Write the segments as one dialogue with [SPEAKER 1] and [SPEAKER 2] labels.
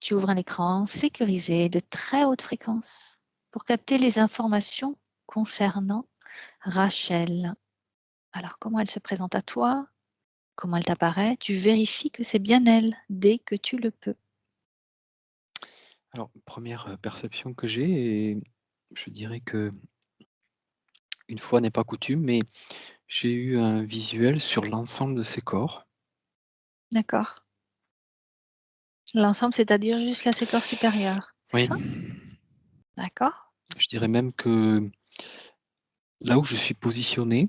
[SPEAKER 1] Tu ouvres un écran sécurisé de très haute fréquence pour capter les informations concernant Rachel. Alors, comment elle se présente à toi? Comment elle t'apparaît? Tu vérifies que c'est bien elle dès que tu le peux.
[SPEAKER 2] Alors, première perception que j'ai et je dirais que une fois n'est pas coutume, mais j'ai eu un visuel sur l'ensemble de ses corps.
[SPEAKER 1] D'accord. L'ensemble, c'est-à-dire jusqu'à ses corps supérieurs, c'est
[SPEAKER 2] Oui,
[SPEAKER 1] ça? D'accord.
[SPEAKER 2] je dirais même que là où je suis positionné,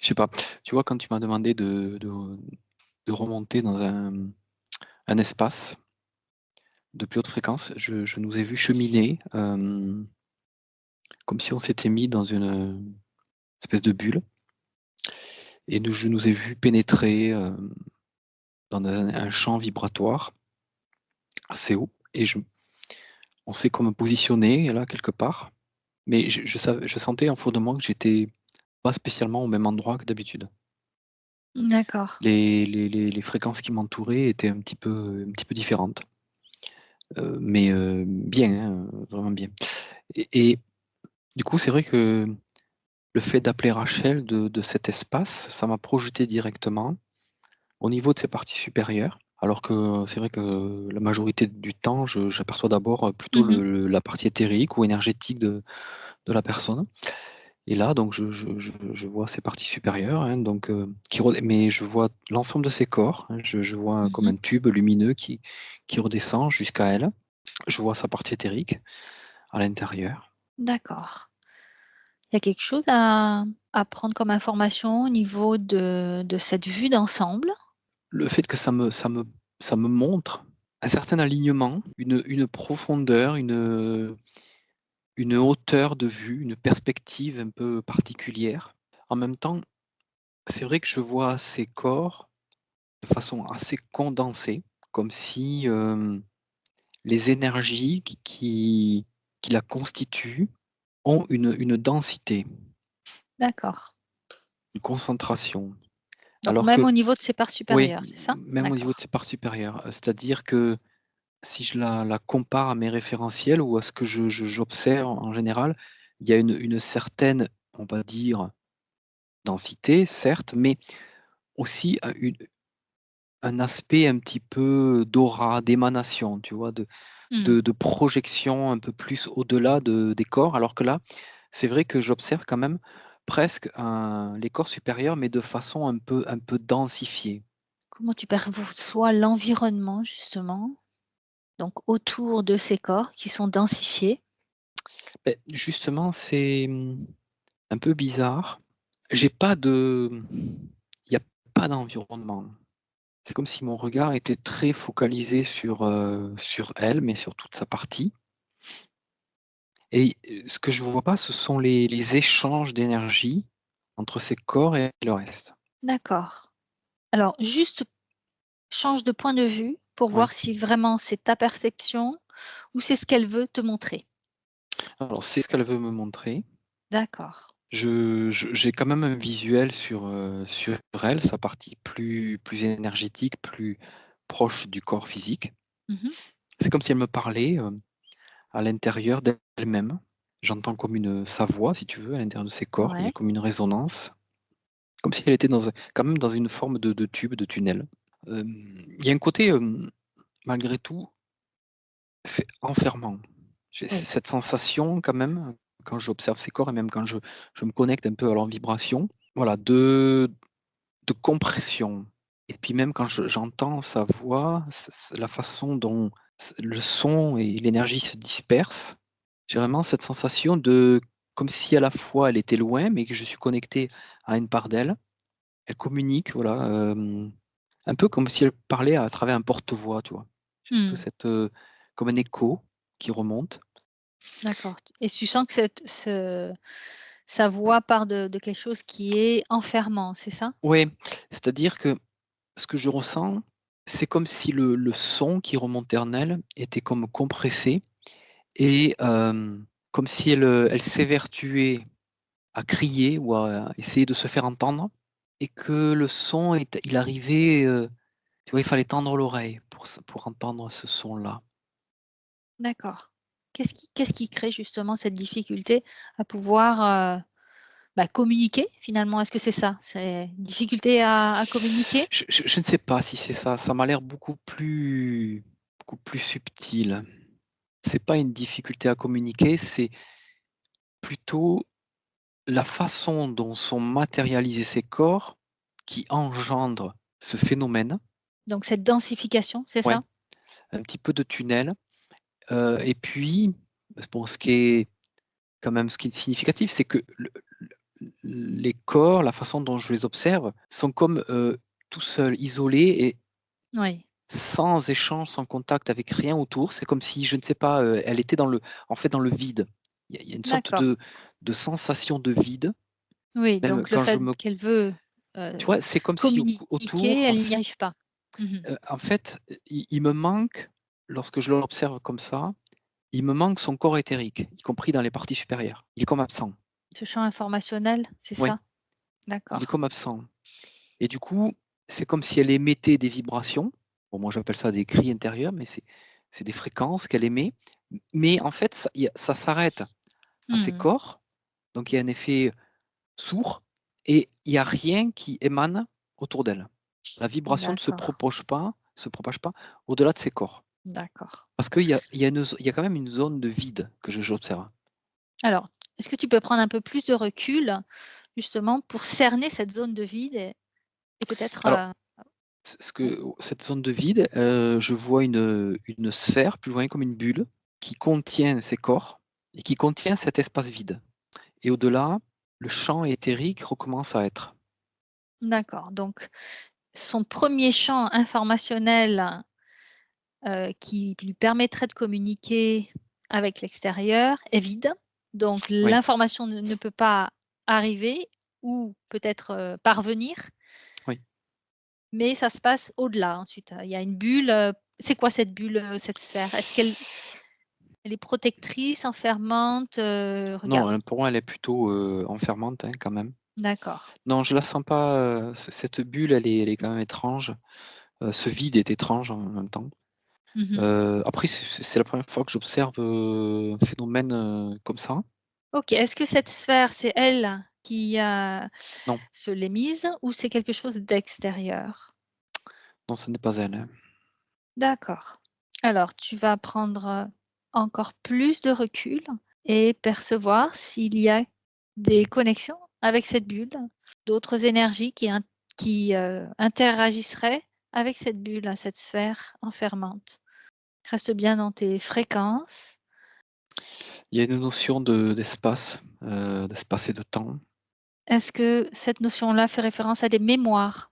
[SPEAKER 2] je sais pas, tu vois, quand tu m'as demandé de remonter dans un espace de plus haute fréquence, je nous ai vus cheminer, comme si on s'était mis dans une espèce de bulle et je nous ai vus pénétrer, dans un champ vibratoire assez haut et on s'est comme positionné là quelque part, mais je sentais en fond de moi que j'étais pas spécialement au même endroit que d'habitude.
[SPEAKER 1] D'accord.
[SPEAKER 2] Les fréquences qui m'entouraient étaient un petit peu différentes, mais bien, hein, vraiment bien et du coup, c'est vrai que le fait d'appeler Rachel de cet espace, ça m'a projeté directement au niveau de ses parties supérieures, alors que c'est vrai que la majorité du temps, j'aperçois d'abord, plutôt
[SPEAKER 1] Mmh.
[SPEAKER 2] la partie éthérique ou énergétique de la personne. Et là, donc je vois ses parties supérieures, hein, donc mais je vois l'ensemble de ses corps, hein. Je vois comme
[SPEAKER 1] Mmh.
[SPEAKER 2] un tube lumineux qui redescend jusqu'à elle. Je vois sa partie éthérique à l'intérieur.
[SPEAKER 1] D'accord. Il y a quelque chose à prendre comme information au niveau de cette vue d'ensemble?
[SPEAKER 2] Le fait que ça me montre un certain alignement, une profondeur, une hauteur de vue, une perspective un peu particulière. En même temps, c'est vrai que je vois ces corps de façon assez condensée, comme si, les énergies qui la constituent ont une densité,
[SPEAKER 1] D'accord.
[SPEAKER 2] une concentration.
[SPEAKER 1] Donc
[SPEAKER 2] Alors
[SPEAKER 1] même
[SPEAKER 2] que
[SPEAKER 1] au niveau de ses parts
[SPEAKER 2] oui,
[SPEAKER 1] supérieures, c'est ça?
[SPEAKER 2] même au niveau de
[SPEAKER 1] D'accord.
[SPEAKER 2] ses parts supérieures, c'est-à-dire que si je la compare à mes référentiels ou à ce que j'observe en général, il y a une certaine, on va dire, densité, certes, mais aussi un aspect un petit peu d'aura, d'émanation, tu vois? De
[SPEAKER 1] Mmh.
[SPEAKER 2] de de projection un peu plus au-delà des corps. Alors que là, c'est vrai que j'observe quand même presque les corps supérieurs, mais de façon un peu densifiée.
[SPEAKER 1] Comment tu perçois l'environnement justement, donc autour de ces corps qui sont densifiés?
[SPEAKER 2] Beh, justement, c'est, un peu bizarre. J'ai pas de il y a pas d'environnement. C'est comme si mon regard était très focalisé sur elle, mais sur toute sa partie et ce que je vois pas, ce sont les échanges d'énergie entre ses corps et le reste.
[SPEAKER 1] D'accord. Alors juste change de point de vue pour
[SPEAKER 2] Ouais.
[SPEAKER 1] voir si vraiment c'est ta perception ou c'est ce qu'elle veut te montrer.
[SPEAKER 2] Alors c'est ce qu'elle veut me montrer.
[SPEAKER 1] D'accord.
[SPEAKER 2] J'ai quand même un visuel sur elle, sa partie plus énergétique, plus proche du corps physique.
[SPEAKER 1] Mmh.
[SPEAKER 2] C'est comme si elle me parlait, à l'intérieur d'elle-même. J'entends comme sa voix, si tu veux, à l'intérieur de ses corps. Il y a
[SPEAKER 1] Ouais.
[SPEAKER 2] comme une résonance, comme si elle était quand même dans une forme de tube, de tunnel. Hem, il y a un côté, malgré tout, enfermant. J'ai
[SPEAKER 1] Oui.
[SPEAKER 2] cette sensation quand même, quand j'observe ses corps et même quand je me connecte un peu à leur vibration, voilà, de compression et puis même quand j'entends sa voix, la façon dont le son et l'énergie se dispersent, j'ai vraiment cette sensation de comme si à la fois elle était loin, mais que je suis connecté à une part d'elle. Elle communique, voilà, un peu comme si elle parlait à travers un porte-voix, tu vois? J'ai un peu
[SPEAKER 1] Mmh.
[SPEAKER 2] cette, comme un écho qui remonte.
[SPEAKER 1] D'accord et tu sens que sa voix part de quelque chose qui est enfermant, c'est ça?
[SPEAKER 2] Ouais, c'est-à-dire que ce que je ressens, c'est comme si le son qui remontait en elle était comme compressé et comme si elle s'évertuait à crier ou à essayer de se faire entendre et que le son il arrivait, tu vois, il fallait tendre l'oreille pour entendre ce son-là.
[SPEAKER 1] D'accord. Qu'est-ce qui crée justement cette difficulté à pouvoir, communiquer finalement? Est-ce que c'est ça? C'est difficulté à communiquer?
[SPEAKER 2] Je ne sais pas si c'est ça, ça m'a l'air beaucoup plus subtil. C'est pas une difficulté à communiquer, c'est plutôt la façon dont sont matérialisés ces corps qui engendre ce phénomène.
[SPEAKER 1] Donc cette densification, c'est
[SPEAKER 2] Ouais,
[SPEAKER 1] ça?
[SPEAKER 2] un petit peu de tunnel, et puis, bon, ce qui est significatif, c'est que les corps, la façon dont je les observe, sont comme, tout seuls, isolés et
[SPEAKER 1] Oui,
[SPEAKER 2] sans échange, sans contact avec rien autour. C'est comme si, je ne sais pas, elle était dans le vide. Il y a une sorte
[SPEAKER 1] d'accord.
[SPEAKER 2] de sensation de vide,
[SPEAKER 1] Oui,
[SPEAKER 2] même
[SPEAKER 1] donc le
[SPEAKER 2] quand je
[SPEAKER 1] fait
[SPEAKER 2] me
[SPEAKER 1] qu'elle veut,
[SPEAKER 2] tu
[SPEAKER 1] heu,
[SPEAKER 2] vois? C'est comme si
[SPEAKER 1] communiquer,
[SPEAKER 2] autour,
[SPEAKER 1] elle n'y arrive pas. Mmh.
[SPEAKER 2] en fait, il me manque, lorsque je l'observe comme ça, il me manque son corps éthérique, y compris dans les parties supérieures. Il est comme absent.
[SPEAKER 1] Ce champ informationnel, c'est
[SPEAKER 2] Oui,
[SPEAKER 1] ça?
[SPEAKER 2] il est
[SPEAKER 1] D'accord.
[SPEAKER 2] comme absent et du coup, c'est comme si elle émettait des vibrations. Bon, moi j'appelle ça des cris intérieurs, mais c'est des fréquences qu'elle émet, mais en fait, ça s'arrête à ses
[SPEAKER 1] Mmh.
[SPEAKER 2] corps, donc il y a un effet sourd et il y a rien qui émane autour d'elle. La vibration ne
[SPEAKER 1] D'accord,
[SPEAKER 2] se propage pas au-delà de ses corps.
[SPEAKER 1] d'accord.
[SPEAKER 2] Parce il y a quand même une zone de vide que je j'observe.
[SPEAKER 1] Alors, est-ce que tu peux prendre un peu plus de recul, justement, pour cerner cette zone de vide et peut-être,
[SPEAKER 2] Alors,
[SPEAKER 1] oui,
[SPEAKER 2] cette zone de vide, je vois une sphère plus loin comme une bulle qui contient ces corps et qui contient cet espace vide et au-delà, le champ éthérique recommence à être.
[SPEAKER 1] d'accord, donc son premier champ informationnel, qui lui permettrait de communiquer avec l'extérieur est vide. Donc
[SPEAKER 2] Oui,
[SPEAKER 1] l'information ne peut pas arriver ou peut-être, parvenir,
[SPEAKER 2] oui.
[SPEAKER 1] mais ça se passe au-delà ensuite. Il y a une bulle, c'est quoi cette bulle, cette sphère? Est-ce qu'elle elle est protectrice, enfermante?
[SPEAKER 2] Non,
[SPEAKER 1] Regarde.
[SPEAKER 2] pour moi, elle est plutôt, enfermante, hein, quand même.
[SPEAKER 1] D'accord.
[SPEAKER 2] Non, je la sens pas, cette bulle, elle est quand même étrange. Ce vide est étrange en même temps.
[SPEAKER 1] Mmh.
[SPEAKER 2] Après, c'est la première fois que j'observe, un phénomène, comme ça.
[SPEAKER 1] OK. Est-ce que cette sphère, c'est elle qui,
[SPEAKER 2] Non,
[SPEAKER 1] se l'est mise ou c'est quelque chose d'extérieur?
[SPEAKER 2] non, ce n'est pas elle, hein.
[SPEAKER 1] D'accord. Alors tu vas prendre, encore plus de recul et percevoir s'il y a des connexions avec cette bulle, d'autres énergies qui interagisseraient avec cette bulle, cette sphère enfermante. Reste bien dans tes fréquences.
[SPEAKER 2] Il y a une notion d'espace et de temps.
[SPEAKER 1] Est-ce que cette notion-là fait référence à des mémoires?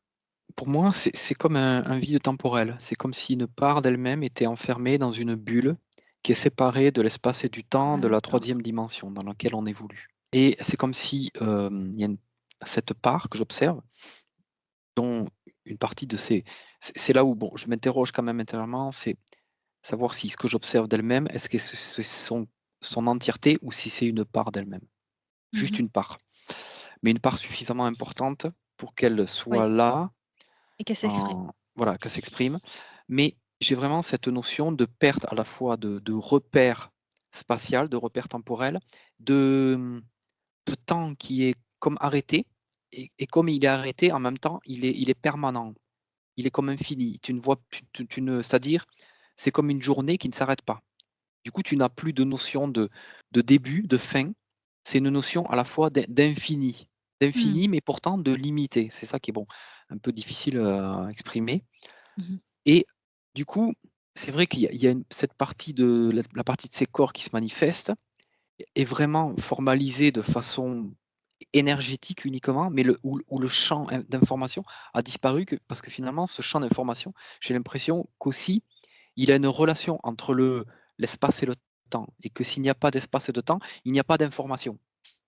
[SPEAKER 2] Pour moi, c'est comme un vide temporel. C'est comme si une part d'elle-même était enfermée dans une bulle qui est séparée de l'espace et du temps de la
[SPEAKER 1] D'accord.
[SPEAKER 2] troisième dimension dans laquelle on évolue. Et c'est comme si, il y a cette part que j'observe, dont une partie de ces c'est là où bon, je m'interroge quand même intérieurement, c'est savoir si ce que j'observe d'elle-même, est-ce que c'est son entièreté ou si c'est une part d'elle-même? Juste
[SPEAKER 1] Mmh.
[SPEAKER 2] une part, mais une part suffisamment importante pour qu'elle
[SPEAKER 1] Oui,
[SPEAKER 2] soit là,
[SPEAKER 1] et qu'elle s'exprime.
[SPEAKER 2] en voilà, qu'elle s'exprime. Mais j'ai vraiment cette notion de perte à la fois de repère spatial, de repère temporel, de, de temps qui est comme arrêté et comme il est arrêté, en même temps, il est permanent. Il est comme infini. Tu ne vois tu ne c'est-à-dire, c'est comme une journée qui ne s'arrête pas. Du coup, tu n'as plus de notion de début, de fin. C'est une notion à la fois
[SPEAKER 1] Mmh.
[SPEAKER 2] mais pourtant de limité. C'est ça qui est bon, un peu difficile, à exprimer
[SPEAKER 1] Mmh.
[SPEAKER 2] et du coup, c'est vrai qu'il y a cette partie de la partie de ces corps qui se manifeste est vraiment formalisée de façon énergétique uniquement, mais où le champ d'information a disparu parce que finalement ce champ d'information, j'ai l'impression qu'aussi il a une relation entre l'espace et le temps et que s'il n'y a pas d'espace et de temps, il n'y a pas d'information,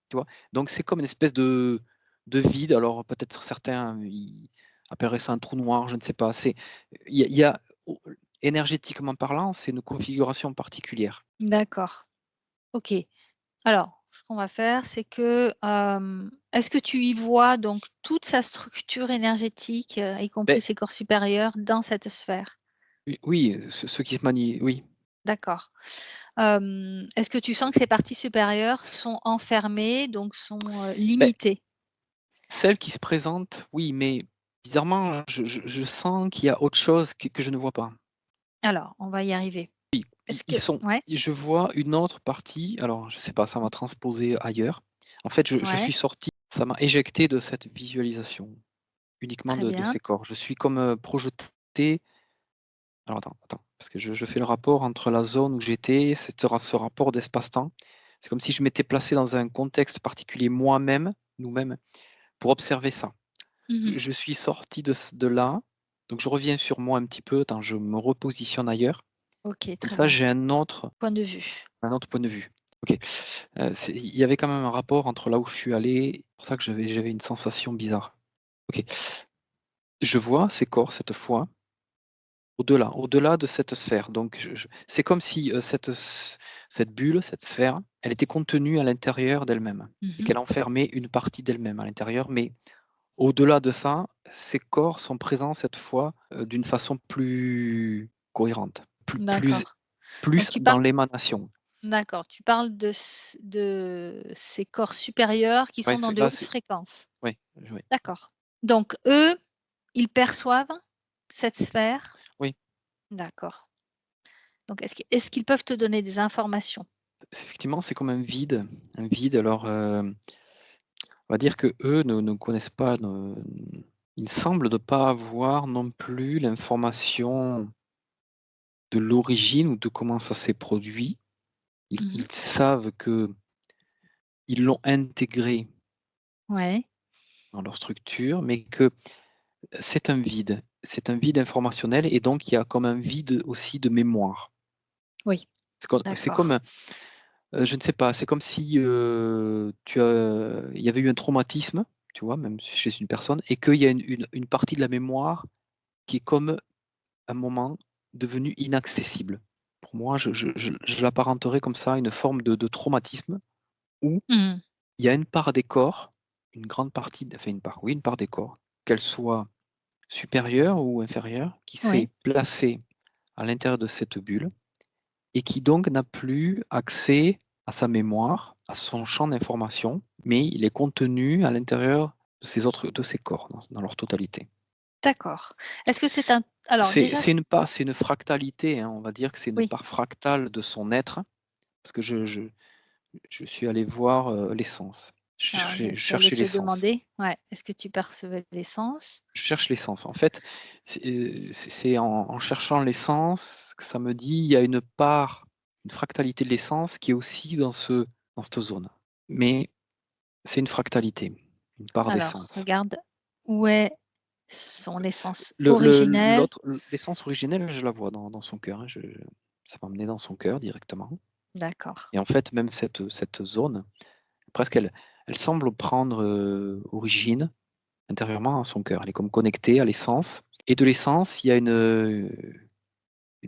[SPEAKER 2] tu vois? Donc c'est comme une espèce de vide, alors peut-être certains ils appelleraient ça un trou noir, je ne sais pas. Il y a au énergétiquement parlant, c'est une configuration particulière.
[SPEAKER 1] D'accord. OK. Alors, ce qu'on va faire, c'est que, est-ce que tu y vois donc toute sa structure énergétique, y compris
[SPEAKER 2] Beh,
[SPEAKER 1] ses corps supérieurs dans cette sphère?
[SPEAKER 2] oui, ce qui se manie oui.
[SPEAKER 1] D'accord. Est-ce que tu sens que ces parties supérieures sont enfermées, donc sont,
[SPEAKER 2] Beh,
[SPEAKER 1] limitées?
[SPEAKER 2] celles qui se présentent, oui, mais bizarrement, je sens qu'il y a autre chose que je ne vois pas.
[SPEAKER 1] Alors, on va y arriver.
[SPEAKER 2] Ils
[SPEAKER 1] Est-ce
[SPEAKER 2] ils
[SPEAKER 1] que
[SPEAKER 2] sont
[SPEAKER 1] ouais,
[SPEAKER 2] je vois une autre partie, alors je sais pas, ça m'a transposé ailleurs. En fait, je
[SPEAKER 1] ouais,
[SPEAKER 2] suis sorti, ça m'a éjecté de cette visualisation, uniquement
[SPEAKER 1] très
[SPEAKER 2] de
[SPEAKER 1] bien.
[SPEAKER 2] ces corps. Je suis comme, projeté. Alors attends, parce que je fais le rapport entre la zone où j'étais, ce rapport d'espace-temps. C'est comme si je m'étais placé dans un contexte particulier moi-même, nous-mêmes, pour observer ça.
[SPEAKER 1] Mmh.
[SPEAKER 2] Je suis sorti de là, donc je reviens sur moi un petit peu, attends, je me repositionne ailleurs.
[SPEAKER 1] OK,
[SPEAKER 2] Comme
[SPEAKER 1] très
[SPEAKER 2] ça,
[SPEAKER 1] bien.
[SPEAKER 2] j'ai
[SPEAKER 1] Point de vue.
[SPEAKER 2] un autre point de vue. OK. Il y avait quand même un rapport entre là où je suis allé, c'est pour ça que j'avais une sensation bizarre. OK. Je vois ces corps cette fois, au-delà de cette sphère. Donc c'est comme si, cette bulle, cette sphère, elle était contenue à l'intérieur d'elle-même et
[SPEAKER 1] Mmh.
[SPEAKER 2] qu'elle enfermait une partie d'elle-même à l'intérieur. Mais au-delà de ça, ces corps sont présents cette fois, d'une façon plus cohérente,
[SPEAKER 1] D'accord. Donc
[SPEAKER 2] plus
[SPEAKER 1] tu
[SPEAKER 2] dans
[SPEAKER 1] parles
[SPEAKER 2] l'émanation.
[SPEAKER 1] d'accord, tu parles de ces corps supérieurs qui
[SPEAKER 2] Ouais,
[SPEAKER 1] sont dans de
[SPEAKER 2] là,
[SPEAKER 1] hautes
[SPEAKER 2] c'est
[SPEAKER 1] fréquences.
[SPEAKER 2] oui, oui,
[SPEAKER 1] D'accord. Donc eux, ils perçoivent cette sphère?
[SPEAKER 2] oui.
[SPEAKER 1] D'accord. Donc est-ce qu'ils peuvent te donner des informations?
[SPEAKER 2] Effectivement, c'est comme un vide. Alors, on va dire qu'eux ne connaissent pas, ils semblent ne pas avoir non plus l'information de l'origine ou de comment ça s'est produit.
[SPEAKER 1] Mmh.
[SPEAKER 2] Ils savent qu'ils l'ont intégré
[SPEAKER 1] Ouais,
[SPEAKER 2] dans leur structure, mais que c'est un vide. C'est un vide informationnel et donc il y a comme un vide aussi de mémoire.
[SPEAKER 1] oui,
[SPEAKER 2] C'est
[SPEAKER 1] d'accord.
[SPEAKER 2] comme, je ne sais pas, c'est comme si, il y avait eu un traumatisme, tu vois? Même chez une personne et qu'il y a une partie de la mémoire qui est comme, un moment, devenue inaccessible. Pour moi, je l'apparenterais comme ça, une forme de traumatisme où
[SPEAKER 1] Mmh.
[SPEAKER 2] il y a une part des corps, une grande partie enfin une part, oui, une part des corps, qu'elle soit supérieure ou inférieure, qui
[SPEAKER 1] Oui,
[SPEAKER 2] s'est placée à l'intérieur de cette bulle et qui donc n'a plus accès à sa mémoire, à son champ d'information, mais il est contenu à l'intérieur de ces corps, dans leur totalité.
[SPEAKER 1] d'accord. Est-ce que c'est un alors déjà
[SPEAKER 2] C'est une fractalité, hein, on va dire que c'est une
[SPEAKER 1] oui.
[SPEAKER 2] part fractale de son être, parce que je suis allé voir, l'essence.
[SPEAKER 1] Alors
[SPEAKER 2] Je
[SPEAKER 1] j'allais
[SPEAKER 2] cherchais
[SPEAKER 1] te le
[SPEAKER 2] l'essence.
[SPEAKER 1] demander. Ouais. Est-ce que tu percevais l'essence?
[SPEAKER 2] Je cherche l'essence. En fait, c'est en cherchant l'essence que ça me dit: il y a une part, une fractalité de l'essence qui est aussi dans cette zone. Mais c'est une fractalité, une part
[SPEAKER 1] Alors
[SPEAKER 2] d'essence.
[SPEAKER 1] regarde où est son essence originelle.
[SPEAKER 2] L'autre l'essence originelle, je la vois dans son cœur, hein, ça m'a emmené dans son cœur directement
[SPEAKER 1] D'accord.
[SPEAKER 2] et en fait, même cette zone, presque elle semble prendre, origine intérieurement à son cœur. Elle est comme connectée à l'essence et de l'essence, il y a une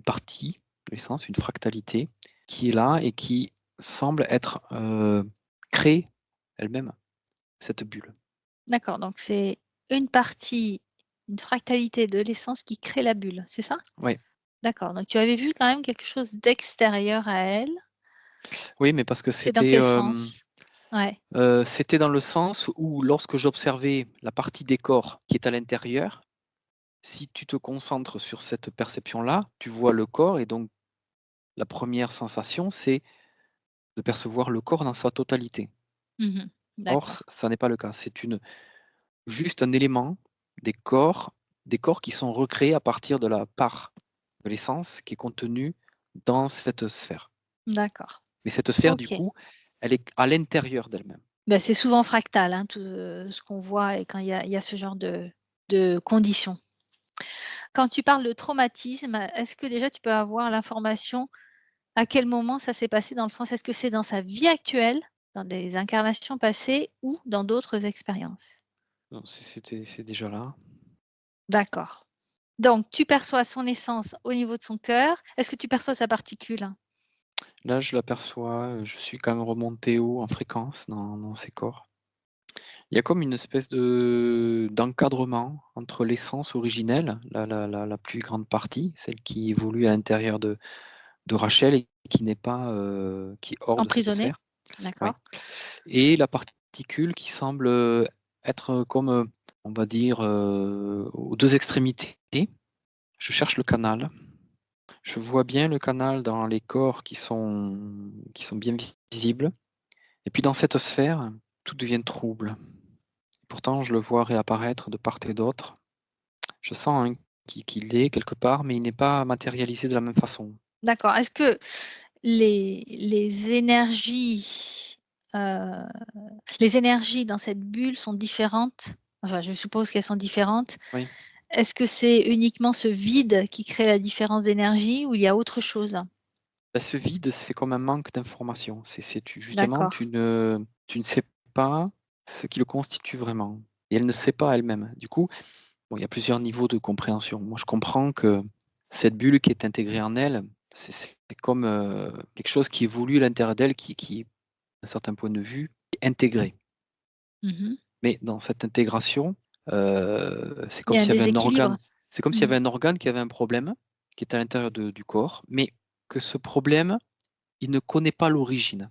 [SPEAKER 2] partie de l'essence, une fractalité qui est là et qui semble être, créer elle-même cette bulle.
[SPEAKER 1] D'accord, donc c'est une partie, une fractalité de l'essence qui crée la bulle, c'est ça?
[SPEAKER 2] Ouais.
[SPEAKER 1] D'accord, donc tu avais vu quand même quelque chose d'extérieur à elle.
[SPEAKER 2] Oui, mais parce que
[SPEAKER 1] C'est dans quel sens? Ouais.
[SPEAKER 2] c'était dans le sens où lorsque j'observais la partie des corps qui est à l'intérieur, si tu te concentres sur cette perception-là, tu vois le corps et donc la première sensation, c'est de percevoir le corps dans sa totalité.
[SPEAKER 1] Mmh.
[SPEAKER 2] Or,
[SPEAKER 1] D'accord.
[SPEAKER 2] ça n'est pas le cas. C'est juste un élément des corps qui sont recréés à partir de la part de l'essence qui est contenue dans cette sphère.
[SPEAKER 1] D'accord.
[SPEAKER 2] Mais cette sphère, du
[SPEAKER 1] OK.
[SPEAKER 2] coup, elle est à l'intérieur d'elle-même.
[SPEAKER 1] Bah, c'est souvent fractal, hein, tout, ce qu'on voit et quand il y a ce genre de conditions. Quand tu parles de traumatisme, est-ce que déjà tu peux avoir l'information à quel moment ça s'est passé? Dans le sens, est-ce que c'est dans sa vie actuelle, dans des incarnations passées ou dans d'autres expériences?
[SPEAKER 2] Non, c'est déjà là.
[SPEAKER 1] D'accord. Donc tu perçois son essence au niveau de son cœur. Est-ce que tu perçois sa particule?
[SPEAKER 2] Là, je l'aperçois, je suis quand même remonté haut en fréquence dans ces corps. Il y a comme une espèce d'encadrement entre l'essence originelle, la plus grande partie, celle qui évolue à l'intérieur de Rachel et qui n'est pas qui est hors de cette
[SPEAKER 1] Emprisonné.
[SPEAKER 2] sphère. Oui.
[SPEAKER 1] D'accord.
[SPEAKER 2] Et la particule qui semble être comme, on va dire, aux deux extrémités. Je cherche le canal. Je vois bien le canal dans les corps qui sont bien visibles. Et puis dans cette sphère, tout devient trouble. Pourtant, je le vois réapparaître de part et d'autre. Je sens qu'il est quelque part, mais il n'est pas matérialisé de la même façon.
[SPEAKER 1] D'accord. Est-ce que les énergies dans cette bulle sont différentes? Enfin, je suppose qu'elles sont différentes.
[SPEAKER 2] Oui.
[SPEAKER 1] Est-ce que c'est uniquement ce vide qui crée la différence d'énergie ou il y a autre chose?
[SPEAKER 2] Ce vide, c'est comme un manque d'information. Justement,
[SPEAKER 1] D'accord.
[SPEAKER 2] tu ne sais pas ce qui le constitue vraiment. Et elle ne sait pas elle-même. Du coup, bon, il y a plusieurs niveaux de compréhension. Moi, je comprends que cette bulle qui est intégrée en elle, c'est comme quelque chose qui évolue à l'intérieur d'elle, qui, d'un certain point de vue, est intégré.
[SPEAKER 1] Mmh.
[SPEAKER 2] Mais dans cette intégration, c'est
[SPEAKER 1] Il y
[SPEAKER 2] comme
[SPEAKER 1] a un
[SPEAKER 2] s'il y avait un
[SPEAKER 1] déséquilibre.
[SPEAKER 2] organe. C'est comme s'il y
[SPEAKER 1] Mmh.
[SPEAKER 2] avait un organe qui avait un problème, qui est à l'intérieur du corps, mais que ce problème, il ne connaît pas l'origine.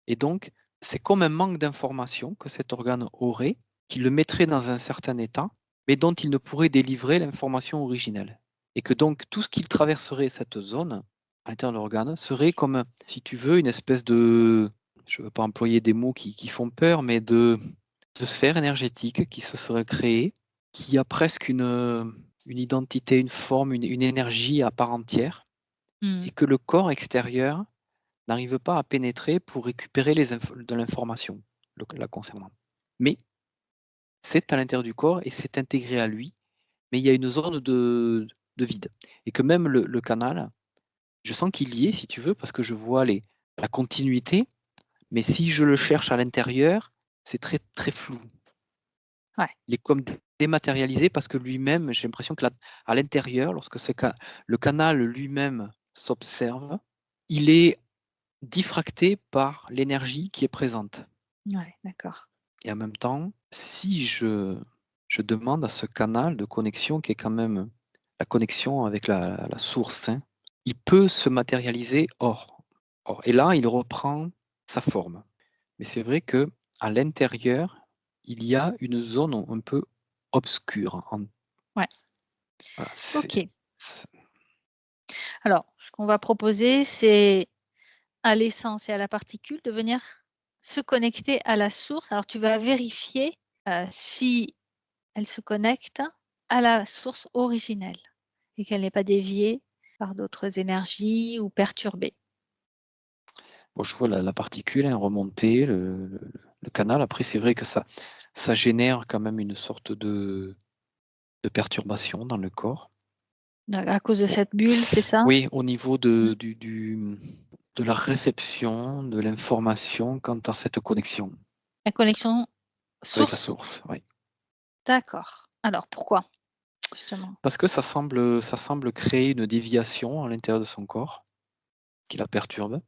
[SPEAKER 2] Et donc, c'est comme un manque d'information que cet organe aurait, qui le mettrait dans un certain état, mais dont il ne pourrait délivrer l'information originelle. Et que donc, tout ce qu'il traverserait cette zone, à l'intérieur de l'organe, serait comme, si tu veux, une espèce de, je ne veux pas employer des mots qui font peur, mais de sphère énergétique qui se serait créée, qui a presque une identité, une forme, une énergie à part entière,
[SPEAKER 1] Mmh.
[SPEAKER 2] et que le corps extérieur n'arrive pas à pénétrer pour récupérer de l'information la concernant. Mais c'est à l'intérieur du corps et c'est intégré à lui, mais il y a une zone de vide. Et que même le canal, je sens qu'il y est, si tu veux, parce que je vois la continuité, mais si je le cherche à l'intérieur, c'est très, très flou.
[SPEAKER 1] Ouais.
[SPEAKER 2] Il est comme dématérialisé parce que lui-même, j'ai l'impression que à l'intérieur, lorsque le canal lui-même s'observe, il est diffracté par l'énergie qui est présente.
[SPEAKER 1] Ouais, d'accord.
[SPEAKER 2] Et en même temps, si je demande à ce canal de connexion qui est quand même la connexion avec la source, hein, il peut se matérialiser hors. Et là, il reprend sa forme. Mais c'est vrai que à l'intérieur, il y a une zone un peu obscure.
[SPEAKER 1] Ouais.
[SPEAKER 2] Voilà,
[SPEAKER 1] OK.
[SPEAKER 2] c'est-
[SPEAKER 1] Alors, ce qu'on va proposer, c'est à l'essence et à la particule de venir se connecter à la source. Alors, tu vas vérifier, si elle se connecte à la source originelle et qu'elle n'est pas déviée par d'autres énergies ou perturbée.
[SPEAKER 2] bon, je vois la particule hein, remonter, le canal. Après, c'est vrai que ça génère quand même une sorte de perturbation dans le corps.
[SPEAKER 1] À cause de cette bulle, c'est ça?
[SPEAKER 2] Oui, au niveau
[SPEAKER 1] Mmh.
[SPEAKER 2] de la réception de l'information quant à cette connexion
[SPEAKER 1] La connexion
[SPEAKER 2] avec la
[SPEAKER 1] source?
[SPEAKER 2] source, oui.
[SPEAKER 1] D'accord. Alors pourquoi, justement?
[SPEAKER 2] Parce que ça semble créer une déviation à l'intérieur de son corps qui la perturbe,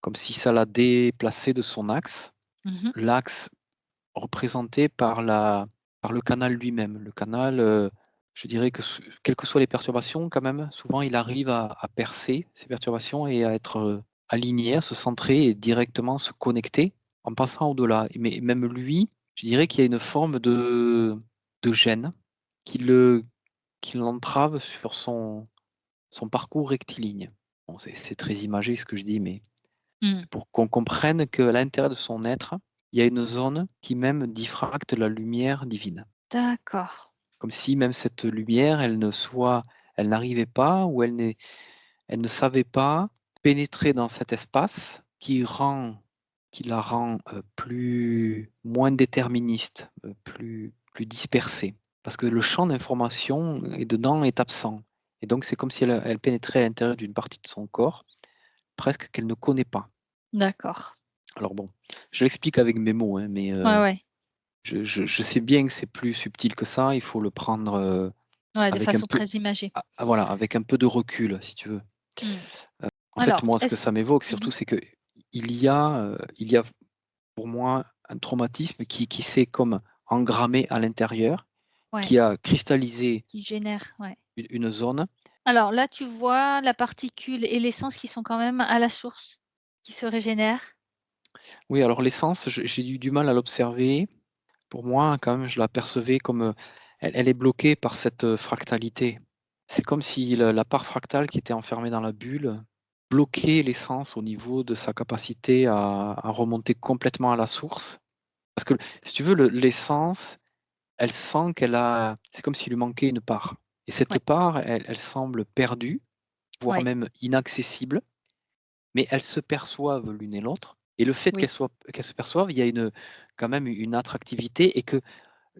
[SPEAKER 2] comme si ça la déplaçait de son axe,
[SPEAKER 1] Mmh.
[SPEAKER 2] l'axe représenté par le canal lui-même. Le canal, je dirais que quelles que soient les perturbations quand même, souvent il arrive à percer ces perturbations et à être, aligné, à se centrer et directement se connecter en passant au-delà. Mais même lui, je dirais qu'il y a une forme de gêne qui l'entrave sur son parcours rectiligne. Bon, c'est très imagé ce que je dis, mais
[SPEAKER 1] Mmh.
[SPEAKER 2] pour qu'on comprenne qu'à l'intérieur de son être, il y a une zone qui même diffracte la lumière divine.
[SPEAKER 1] D'accord.
[SPEAKER 2] Comme si même cette lumière, elle n'arrivait pas ou elle ne savait pas pénétrer dans cet espace qui la rend, moins déterministe, plus dispersée. Parce que le champ d'information est dedans est absent et donc c'est comme si elle pénétrait à l'intérieur d'une partie de son corps, presque qu'elle ne connaît pas.
[SPEAKER 1] D'accord.
[SPEAKER 2] Alors bon, je l'explique avec mes mots, hein, mais
[SPEAKER 1] Ouais, ouais.
[SPEAKER 2] je sais bien que c'est plus subtil que ça. Il faut le prendre,
[SPEAKER 1] Ouais, de
[SPEAKER 2] avec un
[SPEAKER 1] façon
[SPEAKER 2] peu
[SPEAKER 1] très imagée.
[SPEAKER 2] voilà, avec un peu de recul, si tu veux.
[SPEAKER 1] Mmh.
[SPEAKER 2] En fait,
[SPEAKER 1] Alors,
[SPEAKER 2] moi, ce que
[SPEAKER 1] est-ce
[SPEAKER 2] ça m'évoque
[SPEAKER 1] mmh
[SPEAKER 2] surtout, c'est qu'il y a pour moi un traumatisme qui s'est comme engrammé à l'intérieur,
[SPEAKER 1] ouais,
[SPEAKER 2] qui a cristallisé
[SPEAKER 1] qui génère, ouais.
[SPEAKER 2] une zone
[SPEAKER 1] Alors là, tu vois la particule et l'essence qui sont quand même à la source, qui se régénèrent.
[SPEAKER 2] Oui, alors l'essence, j'ai eu du mal à l'observer. Pour moi, quand même, je la percevais comme, elle est bloquée par cette, fractalité. C'est comme si la part fractale qui était enfermée dans la bulle bloquait l'essence au niveau de sa capacité à remonter complètement à la source. Parce que si tu veux, l'essence, elle sent qu'elle a c'est comme s'il lui manquait une part et cette
[SPEAKER 1] Oui,
[SPEAKER 2] part, elle semble perdue, voire
[SPEAKER 1] oui,
[SPEAKER 2] même inaccessible, mais elles se perçoivent l'une et l'autre et le fait
[SPEAKER 1] oui,
[SPEAKER 2] qu'elles se perçoivent, il y a quand même une attractivité et que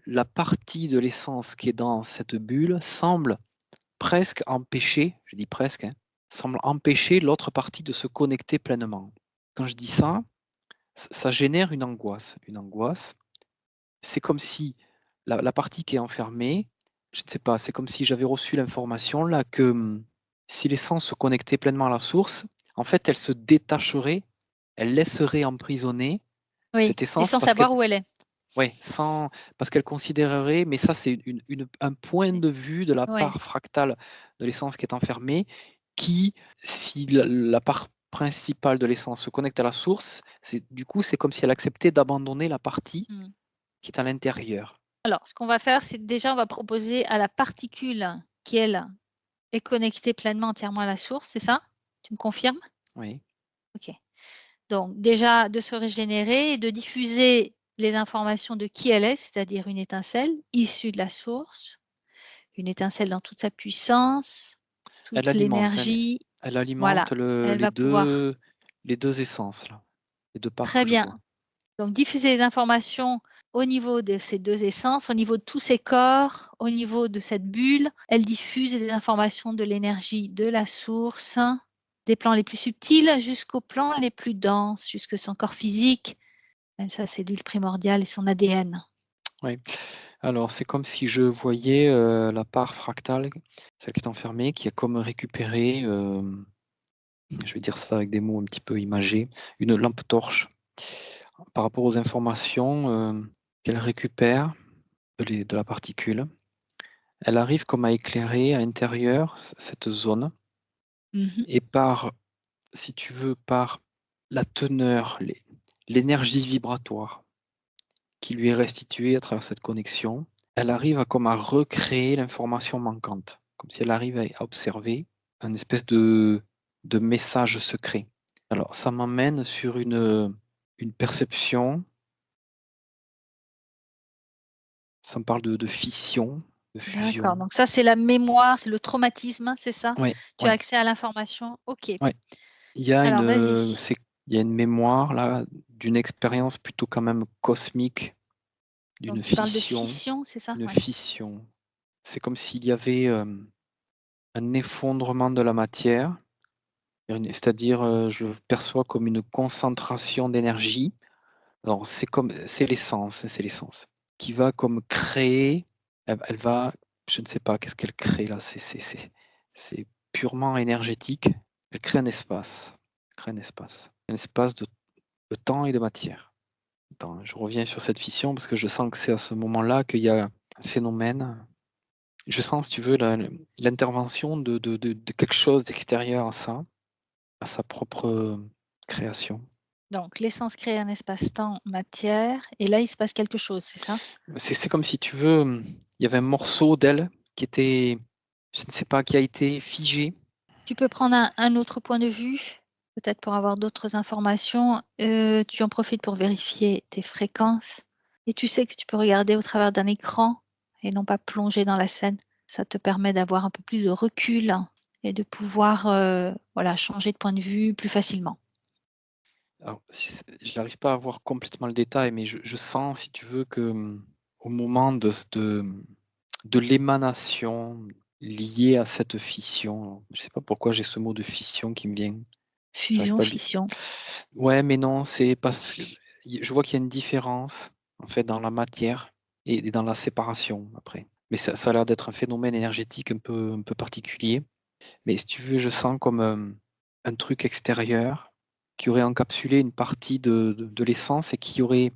[SPEAKER 2] la partie de l'essence qui est dans cette bulle semble presque empêcher, je dis presque, hein, semble empêcher l'autre partie de se connecter pleinement. Quand je dis ça, ça génère une angoisse. Une angoisse, c'est comme si la partie qui est enfermée, je ne sais pas, c'est comme si j'avais reçu l'information là que si l'essence se connectait pleinement à la source, en fait, elle se détacherait, elle laisserait emprisonner
[SPEAKER 1] oui.
[SPEAKER 2] cette
[SPEAKER 1] Et
[SPEAKER 2] essence
[SPEAKER 1] sans
[SPEAKER 2] parce qu'elle
[SPEAKER 1] savoir où elle est.
[SPEAKER 2] ouais, parce qu'elle considérerait, mais ça c'est un point
[SPEAKER 1] C'est
[SPEAKER 2] de vue de la
[SPEAKER 1] ouais.
[SPEAKER 2] part fractale de l'essence qui est enfermée, qui, si la part principale de l'essence se connecte à la source, c'est comme si elle acceptait d'abandonner la partie
[SPEAKER 1] Mmh.
[SPEAKER 2] qui est à l'intérieur.
[SPEAKER 1] Alors, ce qu'on va faire, c'est déjà, on va proposer à la particule qui, elle, est connectée pleinement, entièrement à la source, c'est ça? Tu me confirmes?
[SPEAKER 2] Oui.
[SPEAKER 1] OK. Donc déjà, de se régénérer et de diffuser les informations de qui elle est, c'est-à-dire une étincelle issue de la source, une étincelle dans toute sa puissance,
[SPEAKER 2] Elle
[SPEAKER 1] toute
[SPEAKER 2] alimente,
[SPEAKER 1] l'énergie.
[SPEAKER 2] elle
[SPEAKER 1] Voilà,
[SPEAKER 2] alimente
[SPEAKER 1] elle va pouvoir
[SPEAKER 2] les 2 essences là, les 2 parts
[SPEAKER 1] très
[SPEAKER 2] que je
[SPEAKER 1] bien.
[SPEAKER 2] vois.
[SPEAKER 1] Donc diffuser les informations au niveau de ces 2 essences, au niveau de tous ces corps, au niveau de cette bulle. Elle diffuse les informations de l'énergie de la source, des plans les plus subtils jusqu'aux plans les plus denses, jusque son corps physique, même sa cellule primordiale et son ADN.
[SPEAKER 2] Oui. Alors c'est comme si je voyais, la part fractale, celle qui est enfermée, qui a comme récupéré, je vais dire ça avec des mots un petit peu imagés, une lampe torche par rapport aux informations, qu'elle récupère de la particule. Elle arrive comme à éclairer à l'intérieur cette zone
[SPEAKER 1] Mmh.
[SPEAKER 2] et si tu veux, par la teneur, l'énergie vibratoire qui lui est restituée à travers cette connexion, elle arrive à recréer l'information manquante, comme si elle arrive à observer un espèce de message secret. Alors ça m'emmène sur une perception, ça me parle de fission, de
[SPEAKER 1] D'accord,
[SPEAKER 2] fusion.
[SPEAKER 1] donc ça, c'est la mémoire, c'est le traumatisme, c'est ça?
[SPEAKER 2] Ouais,
[SPEAKER 1] Tu as
[SPEAKER 2] ouais,
[SPEAKER 1] accès à l'information? OK.
[SPEAKER 2] ouais. Il y a
[SPEAKER 1] Alors vas-y.
[SPEAKER 2] il y a une mémoire là, d'une expérience plutôt quand même cosmique,
[SPEAKER 1] Donc
[SPEAKER 2] d'une
[SPEAKER 1] tu parles de
[SPEAKER 2] fission,
[SPEAKER 1] fission, c'est ça?
[SPEAKER 2] une
[SPEAKER 1] Ouais.
[SPEAKER 2] fission. C'est comme s'il y avait, un effondrement de la matière, c'est-à-dire, je perçois comme une concentration d'énergie. Alors c'est l'essence qui va comme créer, elle va je ne sais pas qu'est-ce qu'elle crée là, c'est purement énergétique. Elle crée un espace, elle crée un espace de temps et de matière. Attends, je reviens sur cette fission parce que je sens que c'est à ce moment-là qu'il y a un phénomène. Je sens, si tu veux, l'intervention de quelque chose d'extérieur à ça, à sa propre, création.
[SPEAKER 1] Donc l'essence crée un espace-temps matière et là, il se passe quelque chose, c'est ça?
[SPEAKER 2] C'est comme si tu veux, il y avait un morceau d'elle qui était, je ne sais pas, qui a été figé.
[SPEAKER 1] Tu peux prendre un autre point de vue, peut-être pour avoir d'autres informations. Tu en profites pour vérifier tes fréquences et tu sais que tu peux regarder au travers d'un écran et non pas plonger dans la scène. Ça te permet d'avoir un peu plus de recul et de pouvoir, voilà, changer de point de vue plus facilement.
[SPEAKER 2] Alors, je n'arrive pas à voir complètement le détail, mais je sens, si tu veux, que, au moment de l'émanation liée à cette fission, alors, je ne sais pas pourquoi j'ai ce mot de fission qui me vient. J'arrive
[SPEAKER 1] Fusion,
[SPEAKER 2] pas à le dire.
[SPEAKER 1] fission.
[SPEAKER 2] Ouais, mais non, c'est parce que je vois qu'il y a une différence, en fait, dans la matière et dans la séparation après. Mais ça a l'air d'être un phénomène énergétique un peu particulier. Mais si tu veux, je sens comme, un truc extérieur qui aurait encapsulé une partie de l'essence et qui aurait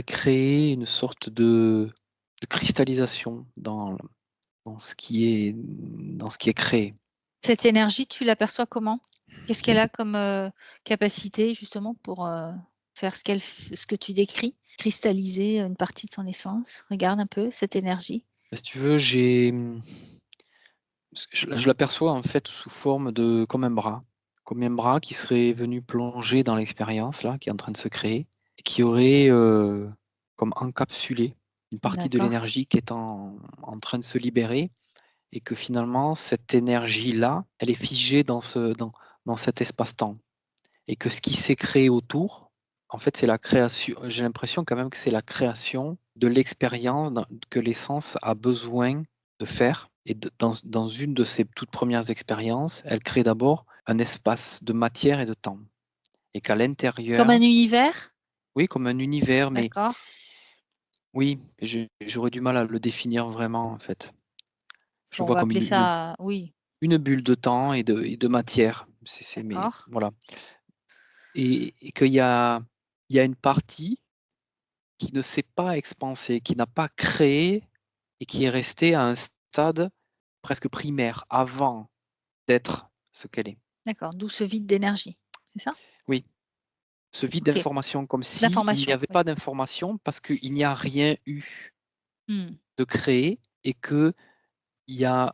[SPEAKER 2] créé une sorte de cristallisation dans ce qui est créé.
[SPEAKER 1] Cette énergie, tu l'aperçois comment? Qu'est-ce qu'elle a comme capacité justement pour faire ce que tu décris, cristalliser une partie de son essence? Regarde un peu cette énergie.
[SPEAKER 2] Si tu veux, je l'aperçois en fait sous forme de comme un bras qui serait venu plonger dans l'expérience là, qui est en train de se créer, et qui aurait comme encapsulé une partie de
[SPEAKER 1] D'accord.
[SPEAKER 2] l'énergie qui est en train de se libérer, et que finalement cette énergie-là, elle est figée dans cet espace-temps. Et que ce qui s'est créé autour, en fait, c'est la création. J'ai l'impression quand même que c'est la création de l'expérience que l'essence a besoin de faire. Et dans une de ses toutes premières expériences, elle crée d'abord un espace de matière et de temps. Et qu'à
[SPEAKER 1] Comme
[SPEAKER 2] l'intérieur,
[SPEAKER 1] un univers?
[SPEAKER 2] oui, comme un univers, mais
[SPEAKER 1] D'accord.
[SPEAKER 2] oui, j'aurais du mal à le définir vraiment, en fait. Je
[SPEAKER 1] Bon, on
[SPEAKER 2] vois
[SPEAKER 1] va
[SPEAKER 2] comme
[SPEAKER 1] appeler ça, oui,
[SPEAKER 2] une bulle de temps et de matière. Mais
[SPEAKER 1] d'accord.
[SPEAKER 2] voilà. Et qu'il y a une partie qui ne s'est pas expansée, qui n'a pas créé et qui est restée à un stade presque primaire avant d'être ce qu'elle est.
[SPEAKER 1] D'accord, d'où ce vide d'énergie, c'est ça?
[SPEAKER 2] Oui, ce vide
[SPEAKER 1] OK,
[SPEAKER 2] d'information, comme si il n'y
[SPEAKER 1] d'information,
[SPEAKER 2] avait
[SPEAKER 1] oui.
[SPEAKER 2] pas d'information parce qu'il n'y a rien eu
[SPEAKER 1] Mmh.
[SPEAKER 2] de créé, et que il y a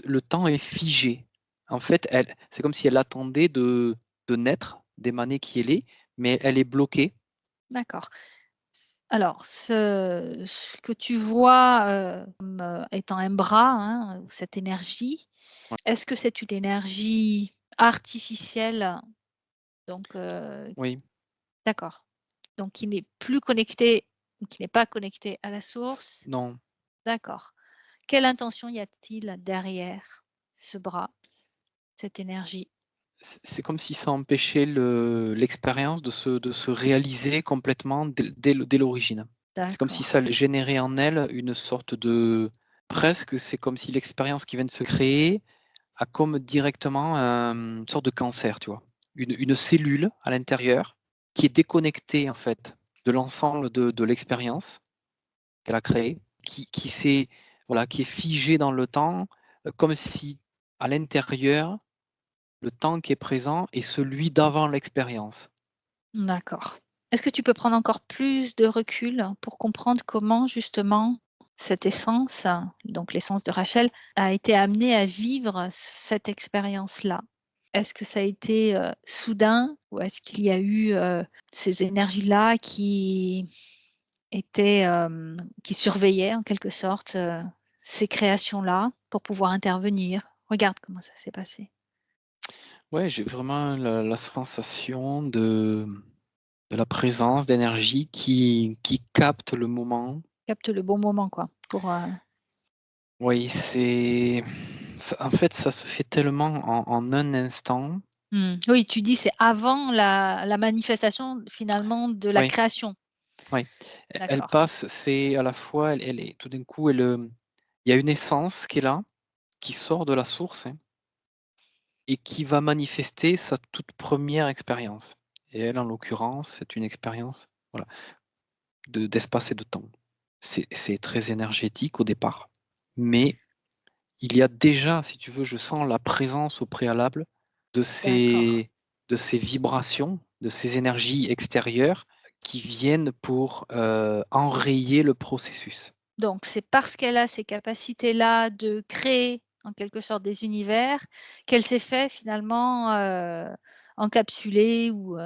[SPEAKER 2] le temps est figé. En fait, c'est comme si elle attendait de naître, d'émaner qui elle est, mais elle est bloquée.
[SPEAKER 1] D'accord. Alors, ce que tu vois, comme, étant un bras, hein, cette énergie,
[SPEAKER 2] Ouais.
[SPEAKER 1] est-ce que c'est une énergie artificielle? Donc,
[SPEAKER 2] Oui,
[SPEAKER 1] d'accord. Donc qui n'est plus connectée, qui n'est pas connectée à la source?
[SPEAKER 2] non.
[SPEAKER 1] D'accord. Quelle intention y a-t-il derrière ce bras, cette énergie?
[SPEAKER 2] C'est comme si ça empêchait l'expérience de se réaliser complètement dès l'origine. C'est comme si
[SPEAKER 1] D'accord.
[SPEAKER 2] ça générait en elle une sorte de presque, c'est comme si l'expérience qui vient de se créer a comme directement une sorte de cancer, tu vois? Une cellule à l'intérieur qui est déconnectée, en fait, de l'ensemble de l'expérience qu'elle a créée, qui s'est voilà, qui est figée dans le temps, comme si à l'intérieur, le temps qui est présent est celui d'avant l'expérience.
[SPEAKER 1] D'accord. Est-ce que tu peux prendre encore plus de recul pour comprendre comment justement cette essence, donc l'essence de Rachel, a été amenée à vivre cette expérience-là? Est-ce que ça a été, soudain ou est-ce qu'il y a eu, ces énergies-là qui étaient, qui surveillaient en quelque sorte, ces créations-là pour pouvoir intervenir? Regarde comment ça s'est passé.
[SPEAKER 2] Ouais, j'ai vraiment la sensation de la présence d'énergie qui capte le moment.
[SPEAKER 1] Capte le bon moment quoi pour,
[SPEAKER 2] Oui, en fait, ça se fait tellement en un instant.
[SPEAKER 1] Oui, tu dis c'est avant la manifestation finalement de la
[SPEAKER 2] Oui,
[SPEAKER 1] création.
[SPEAKER 2] oui. Elle
[SPEAKER 1] D'accord,
[SPEAKER 2] passe, c'est à la fois, elle est tout d'un coup, il y a une essence qui est là, qui sort de la source, hein, et qui va manifester sa toute première expérience. Et elle, en l'occurrence, c'est une expérience, voilà, d'espace et de temps. C'est très énergétique au départ, mais il y a déjà, si tu veux, je sens la présence au préalable de
[SPEAKER 1] d'accord.
[SPEAKER 2] ces vibrations, de ces énergies extérieures qui viennent pour, enrayer le processus.
[SPEAKER 1] Donc c'est parce qu'elle a ces capacités-là de créer en quelque sorte des univers qu'elle s'est fait finalement, encapsuler ou,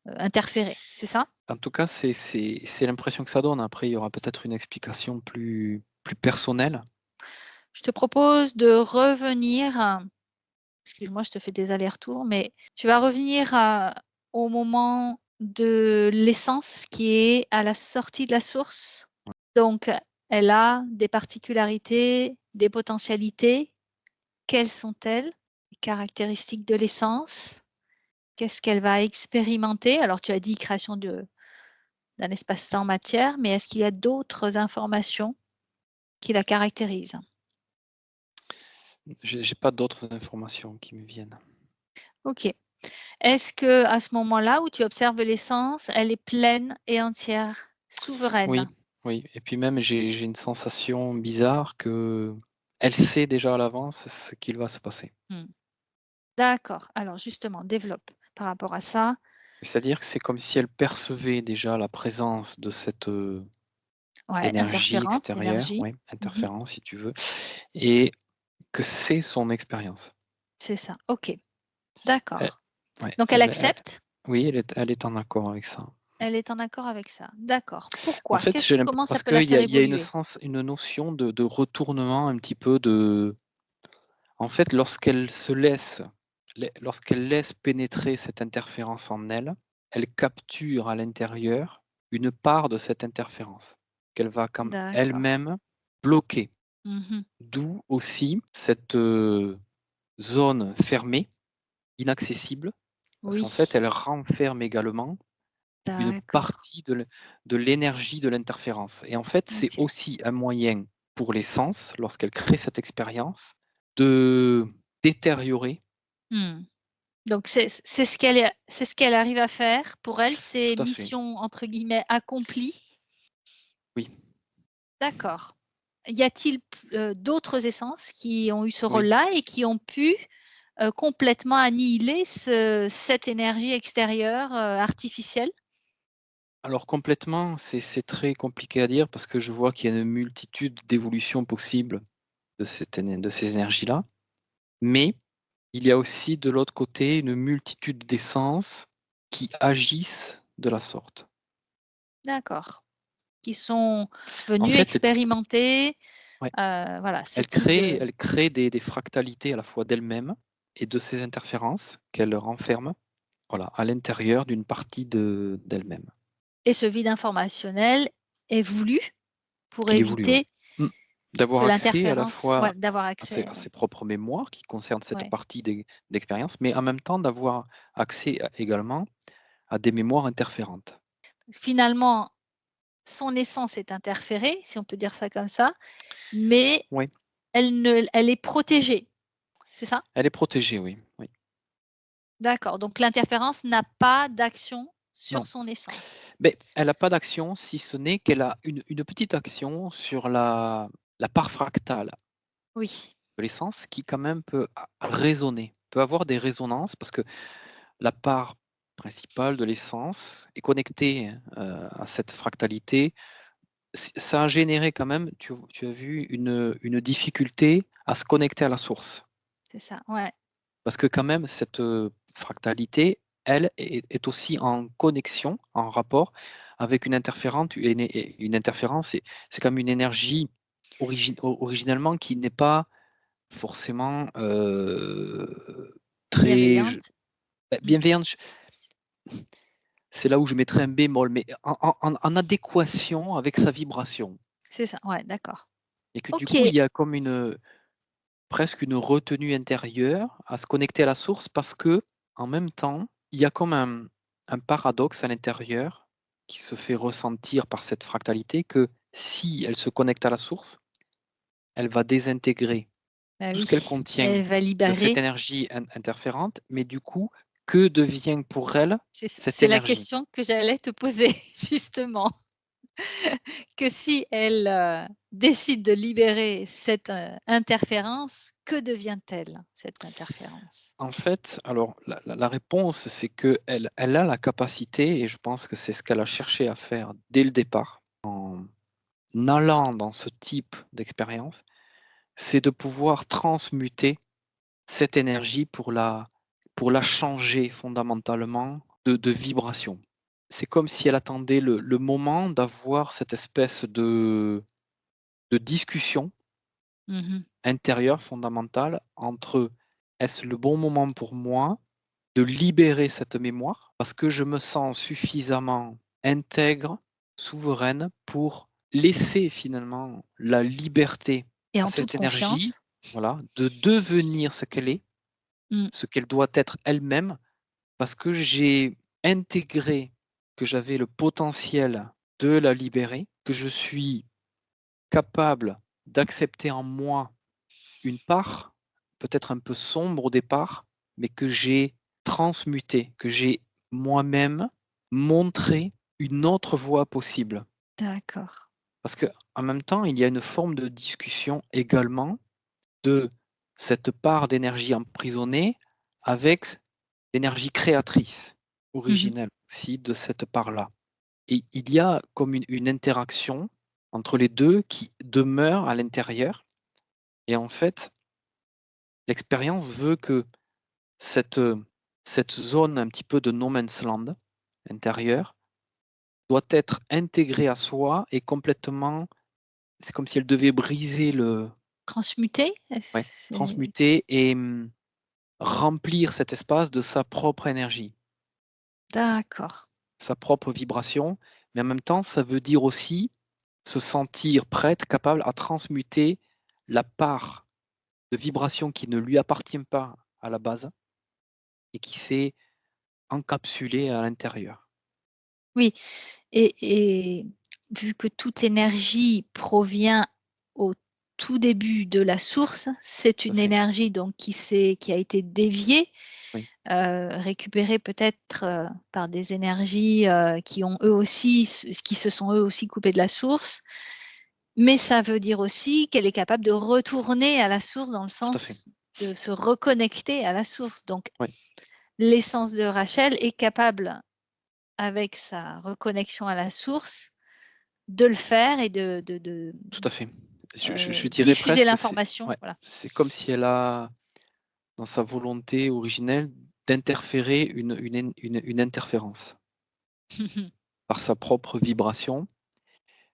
[SPEAKER 1] interférer, c'est ça?
[SPEAKER 2] En tout cas, c'est l'impression que ça donne. Après, il y aura peut-être une explication plus personnelle.
[SPEAKER 1] Je te propose de revenir, excuse-moi, je te fais des allers-retours, mais tu vas revenir au moment de l'essence qui est à la sortie de la source. Donc, elle a des particularités, des potentialités. Quelles sont-elles? Les caractéristiques de l'essence? Qu'est-ce qu'elle va expérimenter? Alors, tu as dit création d'un espace-temps matière, mais est-ce qu'il y a d'autres informations qui la caractérisent?
[SPEAKER 2] J'ai pas d'autres informations qui me viennent.
[SPEAKER 1] OK. Est-ce que à ce moment-là où tu observes l'essence, elle est pleine et entière,
[SPEAKER 2] Oui,
[SPEAKER 1] souveraine?
[SPEAKER 2] oui, et puis même j'ai une sensation bizarre qu'elle elle sait déjà à l'avance ce qu'il va se passer.
[SPEAKER 1] D'accord. Alors justement, développe par rapport à ça.
[SPEAKER 2] C'est-à-dire que c'est comme si elle percevait déjà la présence de cette,
[SPEAKER 1] Ouais,
[SPEAKER 2] énergie
[SPEAKER 1] interférence,
[SPEAKER 2] extérieure,
[SPEAKER 1] énergie.
[SPEAKER 2] ouais,
[SPEAKER 1] Mmh.
[SPEAKER 2] interférence si tu veux, et que c'est son expérience.
[SPEAKER 1] C'est ça. OK.
[SPEAKER 2] Elle
[SPEAKER 1] D'accord.
[SPEAKER 2] ouais,
[SPEAKER 1] Donc elle accepte?
[SPEAKER 2] oui, elle est en accord avec ça.
[SPEAKER 1] Elle est en accord avec ça. D'accord.
[SPEAKER 2] En
[SPEAKER 1] Pourquoi?
[SPEAKER 2] fait, j'ai l'imp
[SPEAKER 1] Comment ça
[SPEAKER 2] parce
[SPEAKER 1] peut la
[SPEAKER 2] qu'il
[SPEAKER 1] faire
[SPEAKER 2] y a
[SPEAKER 1] évoluer?
[SPEAKER 2] une notion de retournement un petit peu de en fait, lorsqu'elle laisse pénétrer cette interférence en elle, elle capture à l'intérieur une part de cette interférence qu'elle va comme
[SPEAKER 1] D'accord.
[SPEAKER 2] elle-même bloquer.
[SPEAKER 1] Mmh.
[SPEAKER 2] D'où aussi cette, zone fermée, inaccessible, parce qu'en fait,
[SPEAKER 1] Oui.
[SPEAKER 2] elle renferme également une
[SPEAKER 1] D'accord.
[SPEAKER 2] partie de l'énergie de l'interférence, et en fait, c'est
[SPEAKER 1] OK.
[SPEAKER 2] aussi un moyen pour les sens, lorsqu'elle crée cette expérience, de détériorer.
[SPEAKER 1] Mmh. Donc c'est ce qu'elle arrive à faire. Pour elle, c'est
[SPEAKER 2] Tout à fait,
[SPEAKER 1] mission entre guillemets «accomplie».
[SPEAKER 2] oui,
[SPEAKER 1] D'accord. Y a-t-il d'autres essences qui ont eu ce
[SPEAKER 2] oui.
[SPEAKER 1] rôle-là et qui ont pu, complètement annihiler cette énergie extérieure, artificielle?
[SPEAKER 2] Alors complètement, c'est très compliqué à dire parce que je vois qu'il y a une multitude d'évolutions possibles de ces énergies-là, mais il y a aussi de l'autre côté une multitude d'essences qui agissent de la sorte.
[SPEAKER 1] D'accord. Qui sont
[SPEAKER 2] En
[SPEAKER 1] venus
[SPEAKER 2] fait,
[SPEAKER 1] expérimenter,
[SPEAKER 2] ouais,
[SPEAKER 1] voilà, ce type de
[SPEAKER 2] elle crée des fractalités à la fois d'elle-même et de ces interférences qu'elle renferme, voilà, à l'intérieur d'une partie d'elle-même.
[SPEAKER 1] et ce vide informationnel est voulu pour
[SPEAKER 2] Il évolue, ouais.
[SPEAKER 1] éviter
[SPEAKER 2] Mmh.
[SPEAKER 1] que
[SPEAKER 2] D'avoir accès à la
[SPEAKER 1] l'interférence
[SPEAKER 2] fois
[SPEAKER 1] ouais, d'avoir
[SPEAKER 2] à
[SPEAKER 1] accès,
[SPEAKER 2] ses
[SPEAKER 1] ouais,
[SPEAKER 2] propres mémoires qui concernent cette
[SPEAKER 1] ouais.
[SPEAKER 2] partie d'expérience, mais en même temps d'avoir accès également à des mémoires interférentes.
[SPEAKER 1] Finalement, son essence est interférée, si on peut dire ça comme ça, mais
[SPEAKER 2] Oui,
[SPEAKER 1] elle est protégée, c'est ça?
[SPEAKER 2] elle est protégée, oui, oui.
[SPEAKER 1] D'accord, donc l'interférence n'a pas d'action sur
[SPEAKER 2] Non,
[SPEAKER 1] son essence?
[SPEAKER 2] mais elle a pas d'action si ce n'est qu'elle a une petite action sur la part fractale
[SPEAKER 1] Oui,
[SPEAKER 2] de l'essence qui quand même peut résonner, peut avoir des résonances parce que la part principale de l'essence est connectée, à cette fractalité. Ça a généré quand même, tu as vu une difficulté à se connecter à la source.
[SPEAKER 1] c'est ça, ouais.
[SPEAKER 2] Parce que quand même cette, fractalité, elle est aussi en connexion, en rapport avec une interférente et une interférence, c'est comme une énergie originellement qui n'est pas forcément, très
[SPEAKER 1] Bienveillante? Mmh.
[SPEAKER 2] bienveillante. C'est là où je mettrais un bémol, mais en adéquation avec sa vibration,
[SPEAKER 1] C'est ça, ouais, d'accord.
[SPEAKER 2] et que du
[SPEAKER 1] OK.
[SPEAKER 2] coup, il y a comme presque une retenue intérieure à se connecter à la source parce que en même temps, il y a comme un paradoxe à l'intérieur qui se fait ressentir par cette fractalité, que si elle se connecte à la source, elle va désintégrer
[SPEAKER 1] Bah
[SPEAKER 2] tout ce qu'elle
[SPEAKER 1] oui,
[SPEAKER 2] contient
[SPEAKER 1] elle va
[SPEAKER 2] de cette
[SPEAKER 1] libérer.
[SPEAKER 2] énergie interférente, mais du coup, que devient pour elle cette
[SPEAKER 1] C'est la
[SPEAKER 2] énergie?
[SPEAKER 1] question que j'allais te poser justement, que si elle, décide de libérer cette, interférence, que devient-elle, cette interférence?
[SPEAKER 2] En fait, alors la réponse, c'est qu'elle a la capacité, et je pense que c'est ce qu'elle a cherché à faire dès le départ, en allant dans ce type d'expérience, c'est de pouvoir transmuter cette énergie pour la changer fondamentalement de vibration. C'est comme si elle attendait le moment d'avoir cette espèce de discussion
[SPEAKER 1] Mmh.
[SPEAKER 2] intérieure fondamentale entre: «Est-ce le bon moment pour moi de libérer cette mémoire parce que je me sens suffisamment intègre, souveraine pour laisser finalement la liberté
[SPEAKER 1] Et
[SPEAKER 2] à
[SPEAKER 1] en toute
[SPEAKER 2] cette énergie,
[SPEAKER 1] confiance.
[SPEAKER 2] voilà, de devenir ce qu'elle est,
[SPEAKER 1] Mmh.
[SPEAKER 2] ce qu'elle doit être elle-même, parce que j'ai intégré que j'avais le potentiel de la libérer, que je suis capable d'accepter en moi une part, peut-être un peu sombre au départ, mais que j'ai transmuté, que j'ai moi-même montré une autre voie possible.
[SPEAKER 1] D'accord.
[SPEAKER 2] Parce que en même temps, il y a une forme de discussion également de cette part d'énergie emprisonnée avec l'énergie créatrice, originelle aussi de cette part-là. Et il y a comme une interaction entre les deux qui demeure à l'intérieur. Et en fait, l'expérience veut que cette zone un petit peu de no man's land intérieur doit être intégrée à soi et complètement, c'est comme si elle devait briser
[SPEAKER 1] Transmuter?
[SPEAKER 2] transmuter et remplir cet espace de sa propre énergie,
[SPEAKER 1] D'accord.
[SPEAKER 2] sa propre vibration, mais en même temps, ça veut dire aussi se sentir prête, capable à transmuter la part de vibration qui ne lui appartient pas à la base et qui s'est encapsulée à l'intérieur.
[SPEAKER 1] Oui, et vu que toute énergie provient au tout début de la source, c'est
[SPEAKER 2] Tout à
[SPEAKER 1] une
[SPEAKER 2] fait.
[SPEAKER 1] énergie donc qui a été déviée,
[SPEAKER 2] Oui,
[SPEAKER 1] récupérée peut-être, par des énergies, qui se sont eux aussi coupées de la source. Mais ça veut dire aussi qu'elle est capable de retourner à la source dans le
[SPEAKER 2] tout à fait.
[SPEAKER 1] sens de se reconnecter à la source. Donc
[SPEAKER 2] Oui,
[SPEAKER 1] l'essence de Rachel est capable, avec sa reconnexion à la source, de le faire et de
[SPEAKER 2] tout à fait. Je dirais
[SPEAKER 1] diffuser
[SPEAKER 2] presque, c'est
[SPEAKER 1] l'information,
[SPEAKER 2] ouais,
[SPEAKER 1] voilà.
[SPEAKER 2] c'est comme si elle a, dans sa volonté originelle, d'interférer une interférence par sa propre vibration.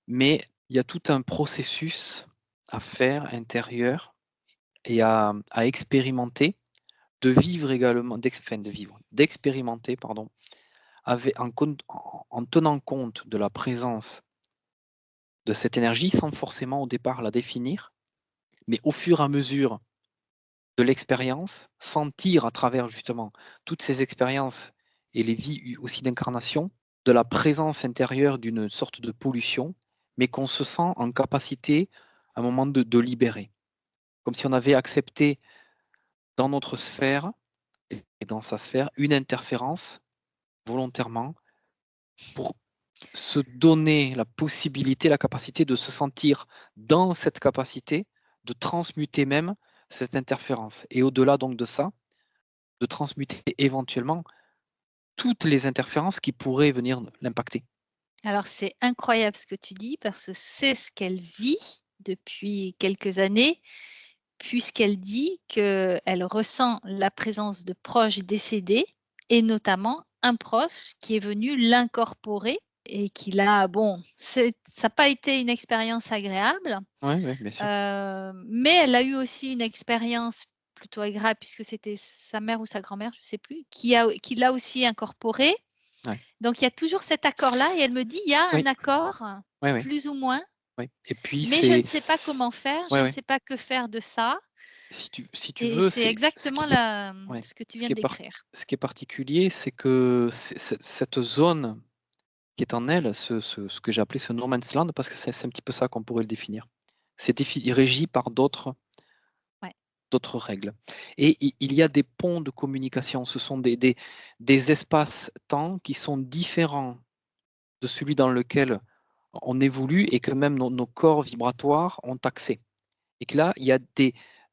[SPEAKER 2] Mais il y a tout un processus à faire intérieur et à expérimenter, de vivre également, d'expérimenter, pardon, en tenant compte de la présence de cette énergie sans forcément au départ la définir, mais au fur et à mesure de l'expérience, sentir à travers justement toutes ces expériences et les vies aussi d'incarnation, de la présence intérieure d'une sorte de pollution, mais qu'on se sent en capacité à un moment de libérer. Comme si on avait accepté dans notre sphère et dans sa sphère une interférence volontairement pour se donner la possibilité, la capacité de se sentir dans cette capacité de transmuter même cette interférence. Et au-delà donc de ça, de transmuter éventuellement toutes les interférences qui pourraient venir l'impacter.
[SPEAKER 1] Alors c'est incroyable ce que tu dis parce que c'est ce qu'elle vit depuis quelques années, puisqu'elle dit qu'elle ressent la présence de proches décédés et notamment un proche qui est venu l'incorporer et qui a bon, ça n'a pas été une expérience agréable,
[SPEAKER 2] Oui, oui, bien sûr.
[SPEAKER 1] mais elle a eu aussi une expérience plutôt agréable puisque c'était sa mère ou sa grand-mère, je ne sais plus, qui l'a aussi incorporé.
[SPEAKER 2] Ouais.
[SPEAKER 1] Donc il y a toujours cet accord-là et elle me dit: «Il y a un
[SPEAKER 2] Oui,
[SPEAKER 1] accord,
[SPEAKER 2] oui, oui,
[SPEAKER 1] plus ou moins,
[SPEAKER 2] oui. Et puis
[SPEAKER 1] mais je ne
[SPEAKER 2] c'est,
[SPEAKER 1] sais pas comment faire,
[SPEAKER 2] ouais,
[SPEAKER 1] je ne
[SPEAKER 2] ouais.
[SPEAKER 1] sais pas que faire de ça».
[SPEAKER 2] Si tu
[SPEAKER 1] Et
[SPEAKER 2] veux,
[SPEAKER 1] c'est
[SPEAKER 2] c'est ce
[SPEAKER 1] exactement
[SPEAKER 2] qui, ouais,
[SPEAKER 1] ce que tu
[SPEAKER 2] ce
[SPEAKER 1] viens
[SPEAKER 2] qui
[SPEAKER 1] de
[SPEAKER 2] est
[SPEAKER 1] décrire.
[SPEAKER 2] ce qui est particulier, c'est que cette zone qui est en elle, ce que j'ai appelé ce no man's land, parce que c'est un petit peu ça qu'on pourrait le définir. C'est régi par
[SPEAKER 1] Ouais.
[SPEAKER 2] d'autres règles. Et il y a des ponts de communication. Ce sont des espaces-temps qui sont différents de celui dans lequel on évolue et que même nos corps vibratoires ont accès. Et que là, il y a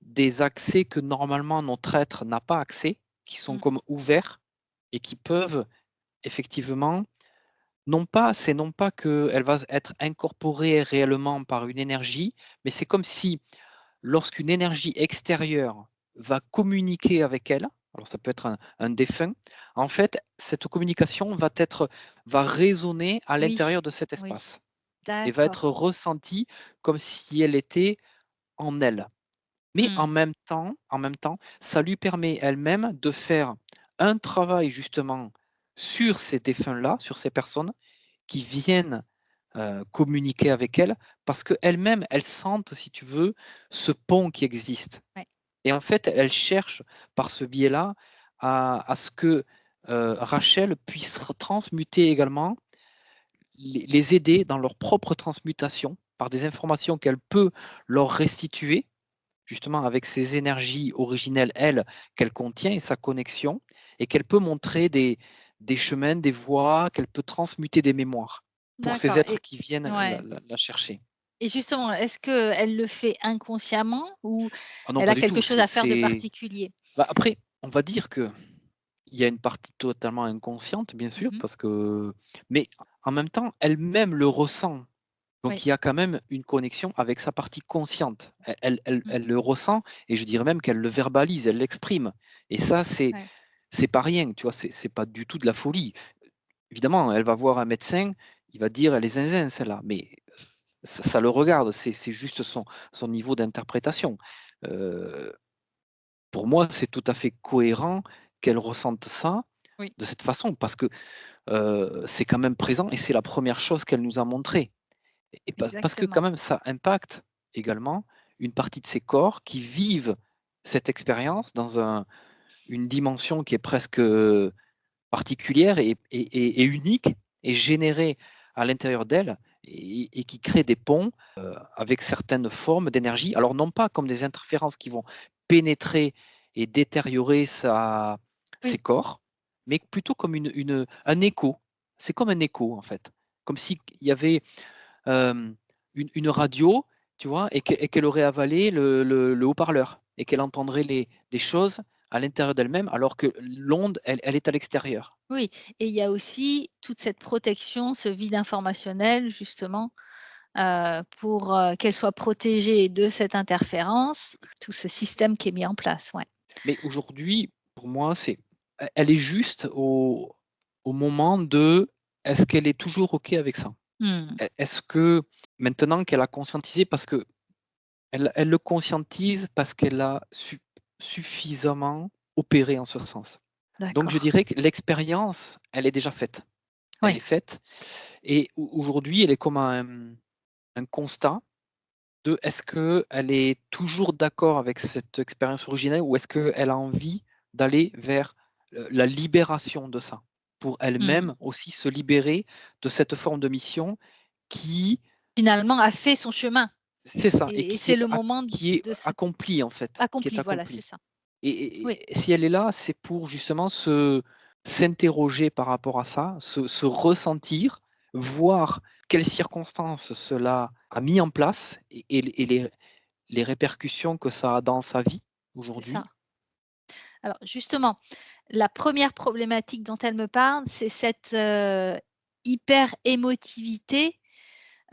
[SPEAKER 2] des accès que normalement notre être n'a pas accès, qui sont
[SPEAKER 1] Mmh.
[SPEAKER 2] comme ouverts et qui peuvent effectivement, c'est non pas qu'elle va être incorporée réellement par une énergie, mais c'est comme si lorsqu'une énergie extérieure va communiquer avec elle, alors ça peut être un défunt, en fait, cette communication va résonner à
[SPEAKER 1] Oui,
[SPEAKER 2] l'intérieur de cet
[SPEAKER 1] oui,
[SPEAKER 2] espace et va être
[SPEAKER 1] d'accord.
[SPEAKER 2] ressentie comme si elle était en elle. Mais
[SPEAKER 1] Mmh.
[SPEAKER 2] en même temps, ça lui permet elle-même de faire un travail justement sur ces défunts-là, sur ces personnes qui viennent communiquer avec elle, parce qu'elles-mêmes, elles sentent, si tu veux, ce pont qui existe.
[SPEAKER 1] Ouais.
[SPEAKER 2] Et en fait, elles cherchent par ce biais-là à ce que Rachel puisse transmuter également, les aider dans leur propre transmutation par des informations qu'elle peut leur restituer, justement avec ces énergies originelles, elle, qu'elle contient et sa connexion, et qu'elle peut montrer des chemins, des voies, qu'elle peut transmuter des mémoires pour ces
[SPEAKER 1] D'accord
[SPEAKER 2] êtres
[SPEAKER 1] et
[SPEAKER 2] qui viennent
[SPEAKER 1] ouais.
[SPEAKER 2] la chercher.
[SPEAKER 1] Et justement, est-ce qu'elle le fait inconsciemment ou
[SPEAKER 2] Ah non,
[SPEAKER 1] elle
[SPEAKER 2] pas
[SPEAKER 1] a
[SPEAKER 2] du
[SPEAKER 1] quelque
[SPEAKER 2] tout.
[SPEAKER 1] chose à faire de particulier?
[SPEAKER 2] Bah, après, on va dire qu'il y a une partie totalement inconsciente, bien sûr,
[SPEAKER 1] Mmh.
[SPEAKER 2] mais en même temps, elle-même le ressent. Donc
[SPEAKER 1] Oui.
[SPEAKER 2] il y a quand même une connexion avec sa partie consciente.
[SPEAKER 1] Mmh.
[SPEAKER 2] Elle le ressent et je dirais même qu'elle le verbalise, elle l'exprime. Et ça,
[SPEAKER 1] Ouais.
[SPEAKER 2] c'est pas rien, tu vois? C'est pas du tout de la folie. Évidemment, elle va voir un médecin, il va dire: «Elle est zinzin celle-là», mais ça le regarde, c'est juste son niveau d'interprétation. Heu, pour moi, c'est tout à fait cohérent qu'elle ressente ça
[SPEAKER 1] Oui,
[SPEAKER 2] de cette façon parce que, c'est quand même présent et c'est la première chose qu'elle nous a montré. Et parce que quand
[SPEAKER 1] exactement.
[SPEAKER 2] même ça impacte également une partie de ces corps qui vivent cette expérience dans une dimension qui est presque, particulière et unique et générée à l'intérieur d'elle et qui crée des ponts, avec certaines formes d'énergie. Alors non pas comme des interférences qui vont pénétrer et détériorer ses
[SPEAKER 1] Oui,
[SPEAKER 2] corps, mais plutôt comme un écho. C'est comme un écho en fait. Comme s'il y avait une radio, tu vois, et qu'elle aurait avalé le haut-parleur et qu'elle entendrait les choses à l'intérieur d'elle-même, alors que l'onde, elle est à l'extérieur.
[SPEAKER 1] oui, et il y a aussi toute cette protection, ce vide informationnel justement, pour, qu'elle soit protégée de cette interférence, tout ce système qui est mis en place, ouais.
[SPEAKER 2] Mais aujourd'hui, pour moi, elle est juste au moment de est-ce qu'elle est toujours OK avec ça?
[SPEAKER 1] Mmh.
[SPEAKER 2] Est-ce que maintenant qu'elle a conscientisé, parce que elle le conscientise parce qu'elle a suffisamment opéré en ce sens. Donc je
[SPEAKER 1] D'accord.
[SPEAKER 2] dirais que l'expérience, elle est déjà faite. Elle est
[SPEAKER 1] Oui.
[SPEAKER 2] faite et aujourd'hui, elle est comme un constat de est-ce qu'elle est toujours d'accord avec cette expérience originelle ou est-ce qu'elle a envie d'aller vers, la libération de ça? Pour
[SPEAKER 1] Mmh.
[SPEAKER 2] elle-même aussi se libérer de cette forme de mission qui
[SPEAKER 1] Finalement a fait son chemin
[SPEAKER 2] c'est ça et
[SPEAKER 1] et c'est le moment
[SPEAKER 2] qui est
[SPEAKER 1] de se
[SPEAKER 2] accomplie en fait, qui est
[SPEAKER 1] accompli, voilà, c'est
[SPEAKER 2] accomplie.
[SPEAKER 1] ça.
[SPEAKER 2] Et
[SPEAKER 1] Oui,
[SPEAKER 2] si elle est là, c'est pour justement s'interroger par rapport à ça, se ressentir, voir quelles circonstances cela a mis en place et les répercussions que ça a dans sa vie
[SPEAKER 1] c'est
[SPEAKER 2] aujourd'hui.
[SPEAKER 1] ça. Alors justement, la première problématique dont elle me parle, c'est cette, hyper émotivité,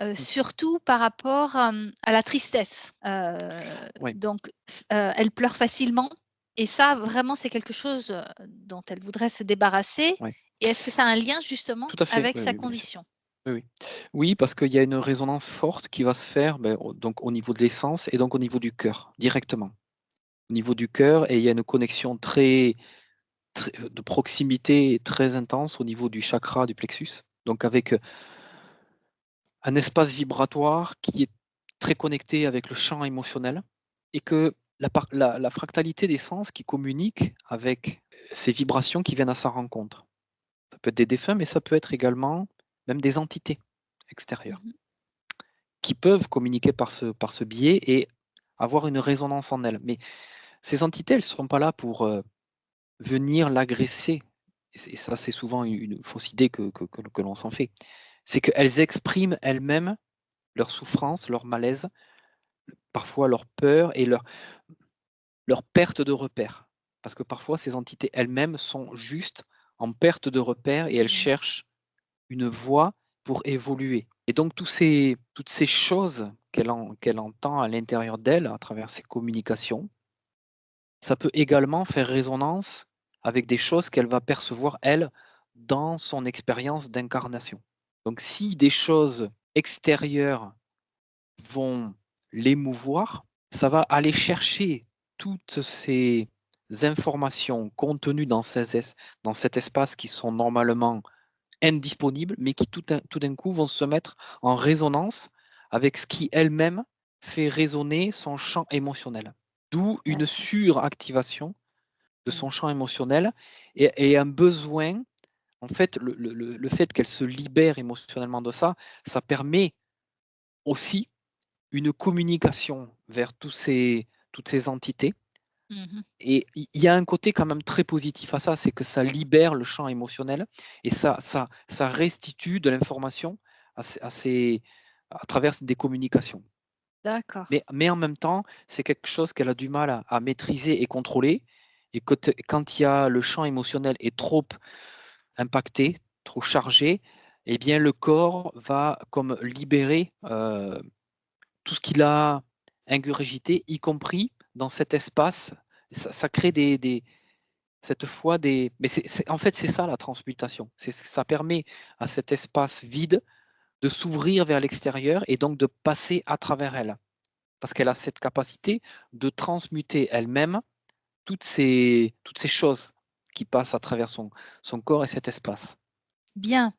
[SPEAKER 2] Mmh.
[SPEAKER 1] surtout par rapport, à la tristesse.
[SPEAKER 2] Ouais,
[SPEAKER 1] Donc elle pleure facilement et ça vraiment c'est quelque chose, dont elle voudrait se débarrasser
[SPEAKER 2] ouais,
[SPEAKER 1] et est-ce que ça a un lien justement
[SPEAKER 2] tout à fait,
[SPEAKER 1] avec
[SPEAKER 2] oui,
[SPEAKER 1] sa
[SPEAKER 2] oui, bien sûr.
[SPEAKER 1] condition?
[SPEAKER 2] Oui, oui. Oui, parce qu'il y a une résonance forte qui va se faire, donc au niveau de l'essence et donc au niveau du cœur, directement. Au niveau du cœur et il y a une connexion de proximité très intense au niveau du chakra du plexus, donc avec, un espace vibratoire qui est très connecté avec le champ émotionnel et que la fractalité des sens qui communique avec, ces vibrations qui viennent à sa rencontre. Ça peut être des défunts, mais ça peut être également même des entités extérieures
[SPEAKER 1] Mmh.
[SPEAKER 2] qui peuvent communiquer par ce biais et avoir une résonance en elles. Mais ces entités, elles ne sont pas là pour, venir l'agresser et ça, c'est souvent une fausse idée que l'on s'en fait. C'est qu'elles expriment elles-mêmes leur souffrance, leur malaise, parfois leur peur et leur perte de repères. Parce que parfois, ces entités elles-mêmes sont juste en perte de repères et elles
[SPEAKER 1] Mmh.
[SPEAKER 2] cherchent une voie pour évoluer. Et donc toutes ces choses qu'elle entend à l'intérieur d'elle, à travers ses communications, ça peut également faire résonance avec des choses qu'elle va percevoir, elle, dans son expérience d'incarnation. Donc si des choses extérieures vont l'émouvoir, ça va aller chercher toutes ces informations contenues dans cet espace qui sont normalement indisponibles, mais qui tout d'un coup vont se mettre en résonance avec ce qui elle-même fait résonner son champ émotionnel. D'où une
[SPEAKER 1] D'accord.
[SPEAKER 2] suractivation de
[SPEAKER 1] Mmh.
[SPEAKER 2] son champ émotionnel et un besoin, en fait, le fait qu'elle se libère émotionnellement de ça, ça permet aussi une communication vers toutes ces entités
[SPEAKER 1] Mmh.
[SPEAKER 2] et il y a un côté quand même très positif à ça, c'est que ça libère le champ émotionnel et ça restitue de l'information à à travers des communications.
[SPEAKER 1] D'accord.
[SPEAKER 2] Mais en même temps, c'est quelque chose qu'elle a du mal à maîtriser et contrôler. Et quand il y a le champ émotionnel est trop impacté, trop chargé, eh bien le corps va comme libérer tout ce qu'il a ingurgité, y compris dans cet espace. Ça crée cette fois des. Mais en fait, c'est ça la transmutation. Ça permet à cet espace vide de s'ouvrir vers l'extérieur et donc de passer à travers elle. Parce qu'elle a cette capacité de transmuter elle-même toutes ces choses qui passent à travers son corps et cet espace.
[SPEAKER 1] Bien.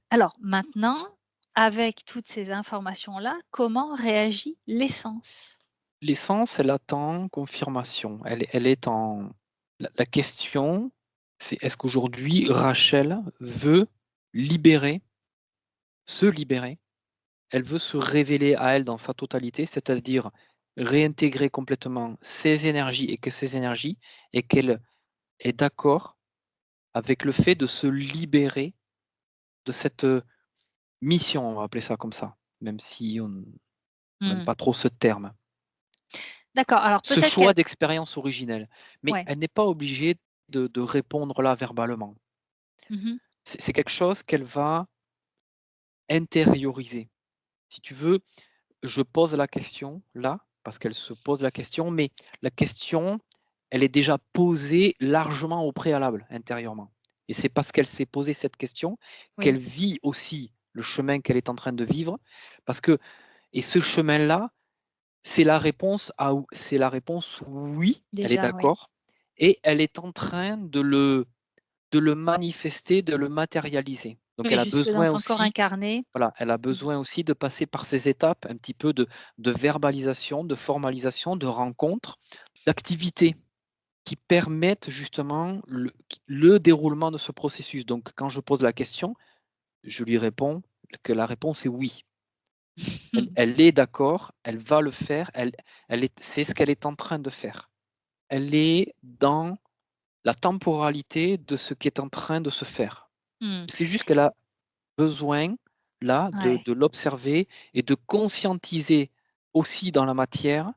[SPEAKER 1] Alors maintenant, avec toutes ces informations-là, comment réagit l'essence?
[SPEAKER 2] L'essence, elle attend confirmation. Elle est en. La question, c'est est-ce qu'aujourd'hui, Rachel veut libérer, se libérer, elle veut se révéler à elle dans sa totalité, c'est-à-dire réintégrer complètement ses énergies et que ces énergies, et qu'elle est d'accord avec le fait de se libérer de cette mission, on va appeler ça comme ça, même si on n'aime
[SPEAKER 1] Mmh.
[SPEAKER 2] pas trop ce terme.
[SPEAKER 1] D'accord, alors
[SPEAKER 2] Ce
[SPEAKER 1] peut-être
[SPEAKER 2] choix
[SPEAKER 1] qu'elle
[SPEAKER 2] d'expérience originelle. Mais
[SPEAKER 1] ouais.
[SPEAKER 2] elle n'est pas obligée de répondre là verbalement.
[SPEAKER 1] Mmh.
[SPEAKER 2] C'est quelque chose qu'elle va intérioriser. Si tu veux, je pose la question là, parce qu'elle se pose la question, mais la question, elle est déjà posée largement au préalable, intérieurement. Et c'est parce qu'elle s'est posé cette question qu'elle
[SPEAKER 1] Oui,
[SPEAKER 2] vit aussi le chemin qu'elle est en train de vivre. Parce que, et ce chemin-là, c'est la réponse oui, elle est
[SPEAKER 1] déjà, oui.
[SPEAKER 2] d'accord, et elle est en train de le manifester, de le matérialiser. Donc
[SPEAKER 1] Oui,
[SPEAKER 2] elle a
[SPEAKER 1] jusque dans
[SPEAKER 2] besoin
[SPEAKER 1] son corps
[SPEAKER 2] aussi,
[SPEAKER 1] incarné.
[SPEAKER 2] voilà, elle a
[SPEAKER 1] Mmh.
[SPEAKER 2] besoin aussi de passer par ces étapes un petit peu de verbalisation, de formalisation, de rencontre, d'activités qui permettent justement le déroulement de ce processus. Donc quand je pose la question, je lui réponds que la réponse est oui. Elle est d'accord, elle va le faire, c'est ce qu'elle est en train de faire. Elle est dans la temporalité de ce qui est en train de se faire.
[SPEAKER 1] Mmh.
[SPEAKER 2] C'est juste qu'elle a besoin, là,
[SPEAKER 1] Ouais.
[SPEAKER 2] de l'observer et de conscientiser aussi dans la matière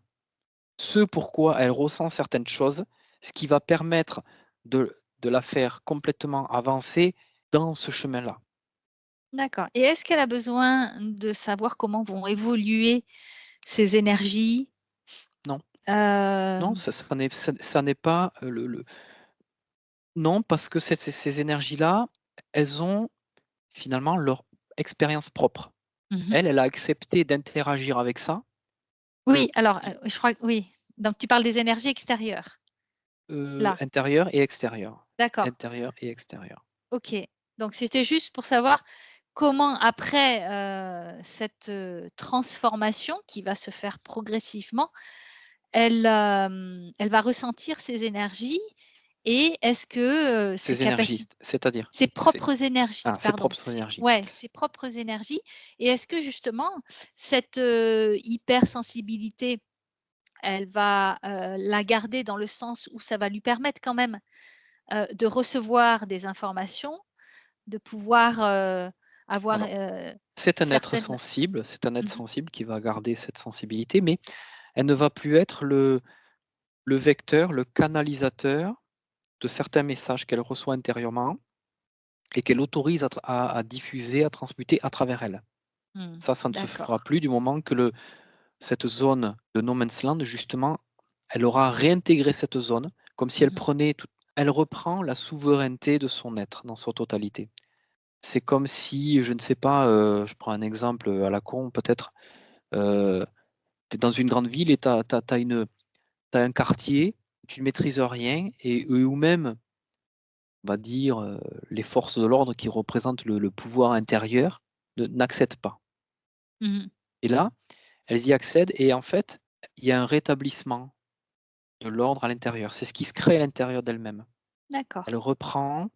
[SPEAKER 2] ce pourquoi elle ressent certaines choses, ce qui va permettre de la faire complètement avancer dans ce chemin-là.
[SPEAKER 1] D'accord, et est-ce qu'elle a besoin de savoir comment vont évoluer ses énergies?
[SPEAKER 2] Non, non,
[SPEAKER 1] Hem,
[SPEAKER 2] ça n'est pas non, parce que ces énergies-là, elles ont finalement leur expérience propre.
[SPEAKER 1] mmh.
[SPEAKER 2] Elle a accepté d'interagir avec ça.
[SPEAKER 1] Oui, alors, je crois que oui. Donc tu parles des énergies extérieures? Là,
[SPEAKER 2] Intérieur et extérieur.
[SPEAKER 1] d'accord.
[SPEAKER 2] Intérieur et extérieur.
[SPEAKER 1] OK. Donc c'était juste pour savoir comment après, cette, transformation qui va se faire progressivement, elle va ressentir ces énergies et est-ce que, ses
[SPEAKER 2] Ces énergies,
[SPEAKER 1] capacités,
[SPEAKER 2] c'est-à-dire?
[SPEAKER 1] ses propres énergies,
[SPEAKER 2] Ses
[SPEAKER 1] pardon,
[SPEAKER 2] propres énergies.
[SPEAKER 1] ses propres énergies, et est-ce que justement cette, hypersensibilité, elle va, la garder dans le sens où ça va lui permettre quand même, de recevoir des informations, de pouvoir, avoir,
[SPEAKER 2] Alors, c'est un être
[SPEAKER 1] certaines
[SPEAKER 2] sensible, c'est un être
[SPEAKER 1] mmh.
[SPEAKER 2] sensible qui va garder cette sensibilité, mais elle ne va plus être le vecteur, le canalisateur de certains messages qu'elle reçoit intérieurement et qu'elle autorise à diffuser, à transmuter à travers elle.
[SPEAKER 1] Mmh.
[SPEAKER 2] Ça ne se fera
[SPEAKER 1] D'accord.
[SPEAKER 2] plus du moment que cette zone de no man's land, justement, elle aura réintégré cette zone comme si elle
[SPEAKER 1] Mmh.
[SPEAKER 2] prenait elle reprend la souveraineté de son être dans sa totalité. C'est comme si, je ne sais pas, je prends un exemple à la con peut-être, tu es dans une grande ville et tu as un quartier, tu ne maîtrises rien et eux ou même, on va dire, les forces de l'ordre qui représentent le pouvoir intérieur n'acceptent pas.
[SPEAKER 1] Mmh.
[SPEAKER 2] Et là, elles y accèdent et en fait, il y a un rétablissement de l'ordre à l'intérieur. C'est ce qui se crée à l'intérieur d'elle-même.
[SPEAKER 1] D'accord.
[SPEAKER 2] Elle reprend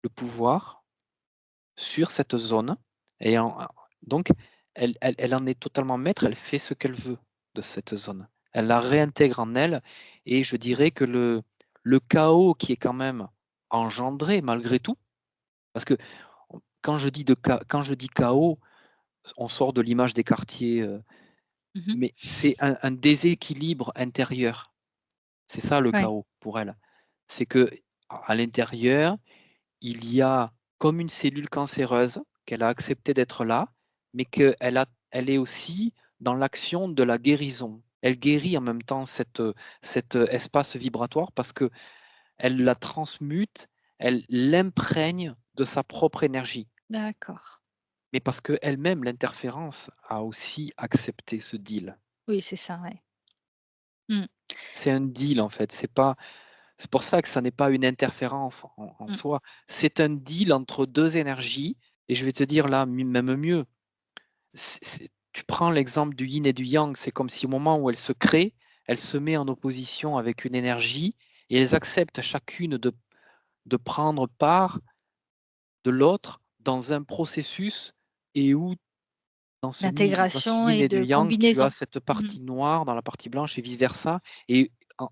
[SPEAKER 2] le pouvoir sur cette zone et donc elle en est totalement maître, elle fait ce qu'elle veut de cette zone. Elle la réintègre en elle et je dirais que le chaos qui est quand même engendré malgré tout, parce que quand je dis chaos, on sort de l'image des quartiers,
[SPEAKER 1] Mmh.
[SPEAKER 2] mais c'est un déséquilibre intérieur. C'est ça le
[SPEAKER 1] Ouais,
[SPEAKER 2] chaos pour elle. C'est qu'à l'intérieur, il y a comme une cellule cancéreuse qu'elle a accepté d'être là, mais elle est aussi dans l'action de la guérison. Elle guérit en même temps cet espace vibratoire parce qu'elle la transmute, elle l'imprègne de sa propre énergie.
[SPEAKER 1] d'accord.
[SPEAKER 2] Mais parce qu'elle-même, l'interférence, a aussi accepté ce deal.
[SPEAKER 1] Oui, c'est ça, ouais. Mmh.
[SPEAKER 2] C'est un deal en fait, c'est pour ça que ça n'est pas une interférence en
[SPEAKER 1] Mmh.
[SPEAKER 2] soi. C'est un deal entre 2 énergies et je vais te dire là, même mieux, tu prends l'exemple du yin et du yang, c'est comme si au moment où elle se crée, elle se met en opposition avec une énergie et elles acceptent chacune de prendre part de l'autre dans un processus et où dans ce
[SPEAKER 1] D'intégration
[SPEAKER 2] yin
[SPEAKER 1] et
[SPEAKER 2] et du
[SPEAKER 1] de
[SPEAKER 2] yang, tu as
[SPEAKER 1] combinaison.
[SPEAKER 2] cette
[SPEAKER 1] Mmh.
[SPEAKER 2] partie noire dans la partie blanche et vice versa et en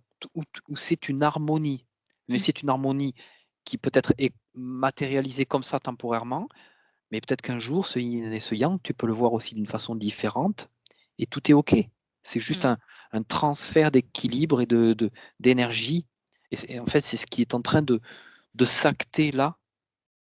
[SPEAKER 2] où c'est une harmonie. Mais
[SPEAKER 1] Mmh.
[SPEAKER 2] c'est une harmonie qui peut-être est matérialisée comme ça temporairement, mais peut-être qu'un jour, ce yin et ce yang, tu peux le voir aussi d'une façon différente et tout est OK. C'est juste
[SPEAKER 1] Mmh.
[SPEAKER 2] un transfert d'équilibre et d'énergie et en fait, c'est ce qui est en train de s'acter là,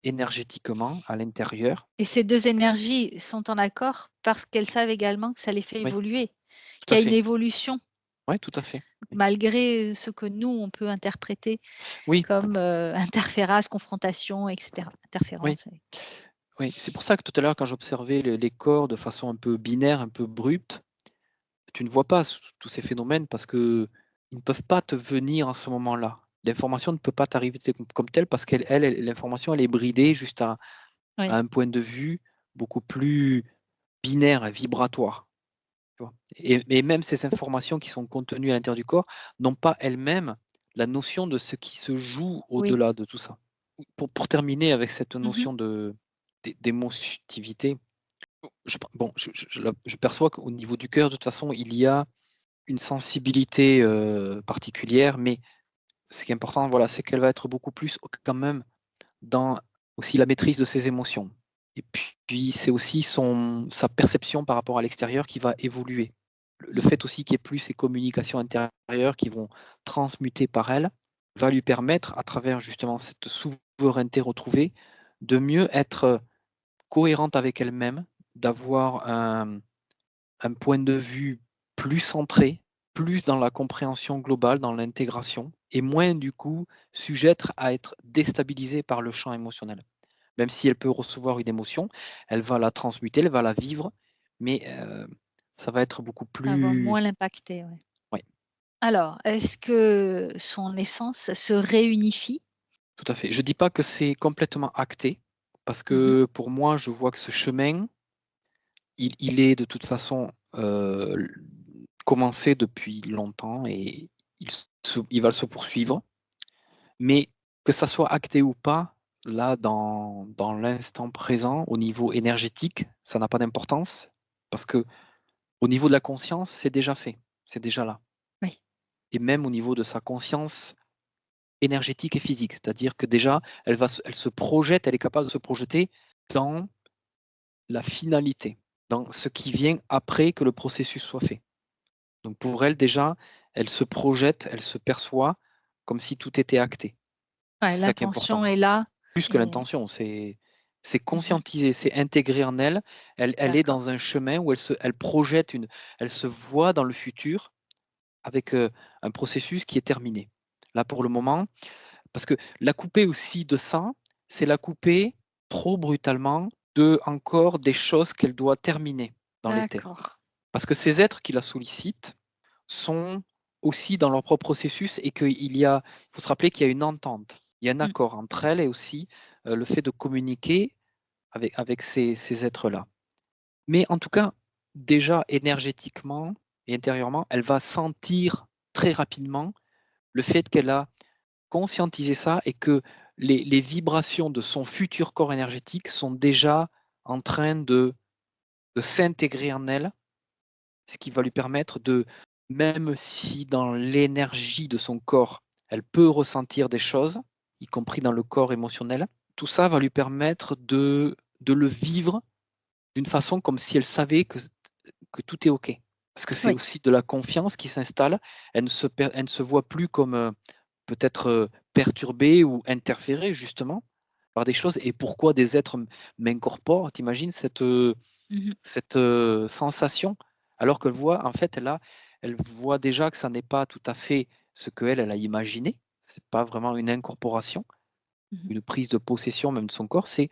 [SPEAKER 2] énergétiquement, à l'intérieur.
[SPEAKER 1] Et ces 2 énergies sont en accord parce qu'elles savent également que ça les fait
[SPEAKER 2] Oui,
[SPEAKER 1] évoluer,
[SPEAKER 2] tout
[SPEAKER 1] qu'il
[SPEAKER 2] à
[SPEAKER 1] y a une
[SPEAKER 2] fait.
[SPEAKER 1] évolution
[SPEAKER 2] Oui, tout à fait. Oui.
[SPEAKER 1] malgré ce que nous, on peut interpréter
[SPEAKER 2] Oui,
[SPEAKER 1] comme, interférence, confrontation et cetera.
[SPEAKER 2] oui.
[SPEAKER 1] Interférence, oui.
[SPEAKER 2] Oui, c'est pour ça que tout à l'heure, quand j'observais les corps de façon un peu binaire, un peu brute, tu ne vois pas tous ces phénomènes parce qu'ils ne peuvent pas te venir en ce moment-là. L'information ne peut pas t'arriver comme telle parce l'information, elle est bridée juste à
[SPEAKER 1] Oui.
[SPEAKER 2] un point de vue beaucoup plus binaire et vibratoire. Tu vois. Et même ces informations qui sont contenues à l'intérieur du corps n'ont pas elles-mêmes la notion de ce qui se joue
[SPEAKER 1] Oui.
[SPEAKER 2] au-delà de tout ça. Pour terminer avec cette
[SPEAKER 1] Mmh.
[SPEAKER 2] notion d'émotivité, je perçois qu'au niveau du cœur, de toute façon, il y a une sensibilité, particulière, mais ce qui est important, voilà, c'est qu'elle va être beaucoup plus quand même dans aussi la maîtrise de ses émotions. Et puis c'est aussi sa perception par rapport à l'extérieur qui va évoluer. Le
[SPEAKER 1] Mmh.
[SPEAKER 2] fait aussi qu'il y ait plus ces communications intérieures qui vont transmuter par elle, va lui permettre, à travers justement cette souveraineté retrouvée, de mieux être cohérente avec elle-même, d'avoir un point de vue plus centré, plus dans la compréhension globale, dans l'intégration, et moins du coup sujette à être déstabilisée par le champ émotionnel. Même si elle peut recevoir une émotion, elle va la transmuter, elle va la vivre, mais ça va être beaucoup
[SPEAKER 1] Ça va
[SPEAKER 2] plus.
[SPEAKER 1] moins l'impacter, ouais.
[SPEAKER 2] Oui,
[SPEAKER 1] Alors, est-ce que son essence se réunifie?
[SPEAKER 2] tout à fait. Je ne dis pas que c'est complètement acté, parce
[SPEAKER 1] Mmh.
[SPEAKER 2] que pour moi, je vois que ce chemin, il est de toute façon commencé depuis longtemps et il va se poursuivre. Mais que ça soit acté ou pas, là, dans l'instant présent, au niveau énergétique, ça n'a pas d'importance parce que au niveau de la conscience, c'est déjà fait, c'est déjà là.
[SPEAKER 1] Oui,
[SPEAKER 2] Et même au niveau de sa conscience énergétique et physique, c'est-à-dire que déjà, elle se projette, elle est capable de se projeter dans la finalité, dans ce qui vient après que le processus soit fait. Donc pour elle, déjà, elle se projette, elle se perçoit comme si tout était acté.
[SPEAKER 1] ouais,
[SPEAKER 2] C'est ça qui est important.
[SPEAKER 1] l'intention est là
[SPEAKER 2] Plus que
[SPEAKER 1] et
[SPEAKER 2] l'intention, c'est
[SPEAKER 1] mmh.
[SPEAKER 2] conscientiser, c'est intégrer en elle. Elle est
[SPEAKER 1] D'accord.
[SPEAKER 2] dans un chemin où elle projette elle se voit dans le futur avec, un processus qui est terminé. Là, pour le moment, parce que la couper aussi de ça, c'est la couper trop brutalement de encore des choses qu'elle doit terminer dans l'éther.
[SPEAKER 1] D'accord.
[SPEAKER 2] Parce que ces êtres qui la sollicitent sont aussi dans leur propre processus et il faut se rappeler qu'il y a une entente, il y a un
[SPEAKER 1] Mmh.
[SPEAKER 2] accord entre elles et aussi, le fait de communiquer avec ces êtres-là. Mais en tout cas, déjà énergétiquement et intérieurement, elle va sentir très rapidement le fait qu'elle a conscientisé ça et que les vibrations de son futur corps énergétique sont déjà en train de s'intégrer en elle, ce qui va lui permettre même si dans l'énergie de son corps, elle peut ressentir des choses, y compris dans le corps émotionnel, tout ça va lui permettre de le vivre d'une façon comme si elle savait que tout est OK. Parce que c'est
[SPEAKER 1] Oui.
[SPEAKER 2] aussi de la confiance qui s'installe. Elle ne se voit plus comme, peut-être, perturbée ou interférée justement par des choses. Et pourquoi des êtres m'incorporent? Tu imagines
[SPEAKER 1] Mmh.
[SPEAKER 2] cette, sensation? Alors qu'elle voit en fait, elle voit déjà que ça n'est pas tout à fait ce qu'elle, elle a imaginé. C'est pas vraiment une incorporation,
[SPEAKER 1] Mmh.
[SPEAKER 2] une prise de possession même de son corps, c'est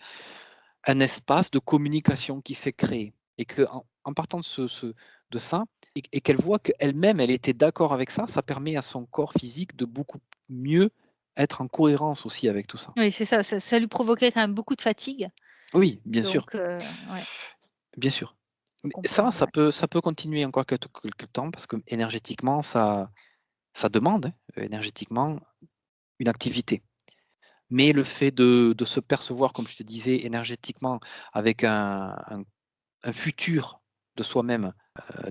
[SPEAKER 2] un espace de communication qui s'est créé. Et qu'en partant de ça, et qu'elle voit qu'elle-même, elle était d'accord avec ça, ça permet à son corps physique de beaucoup mieux être en cohérence aussi avec tout ça.
[SPEAKER 1] Oui, c'est ça, ça lui provoquait quand même beaucoup de fatigue,
[SPEAKER 2] Oui, bien sûr,
[SPEAKER 1] donc ouais,
[SPEAKER 2] bien sûr.
[SPEAKER 1] faut
[SPEAKER 2] Mais
[SPEAKER 1] comprendre, ouais.
[SPEAKER 2] ça peut continuer encore quelque temps parce que énergétiquement, ça demande, hein, énergétiquement, une activité. Mais le fait de se percevoir, comme je te disais, énergétiquement avec un futur de soi-même,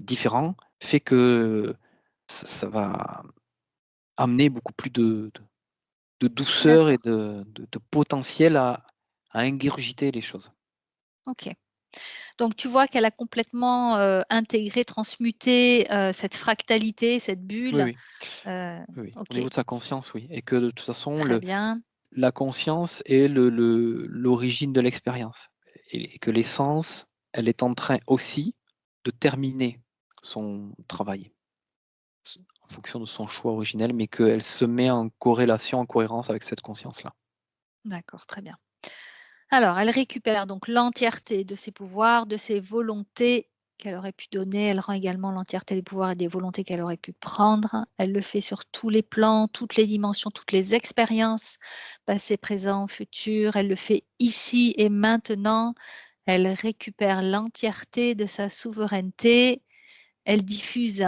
[SPEAKER 2] différent, fait que ça va amener beaucoup plus de douceur et
[SPEAKER 1] D'accord,
[SPEAKER 2] de potentiel à ingurgiter les choses.
[SPEAKER 1] OK. Donc tu vois qu'elle a complètement, intégré, transmuté, cette fractalité, cette
[SPEAKER 2] Oui,
[SPEAKER 1] bulle,
[SPEAKER 2] oui,
[SPEAKER 1] heu,
[SPEAKER 2] oui, oui. Au
[SPEAKER 1] OK,
[SPEAKER 2] niveau de sa conscience, oui, et que de toute façon,
[SPEAKER 1] très bien.
[SPEAKER 2] la conscience est l'origine de l'expérience, et que l'essence, elle est en train aussi de terminer son travail, en fonction de son choix originel, mais qu'elle se met en corrélation, en cohérence avec cette conscience-là.
[SPEAKER 1] D'accord, très bien. Alors, elle récupère donc l'entièreté de ses pouvoirs, de ses volontés qu'elle aurait pu donner. Elle rend également l'entièreté des pouvoirs et des volontés qu'elle aurait pu prendre. Elle le fait sur tous les plans, toutes les dimensions, toutes les expériences, passé, présent, futur. Elle le fait ici et maintenant. Elle récupère l'entièreté de sa souveraineté. Elle diffuse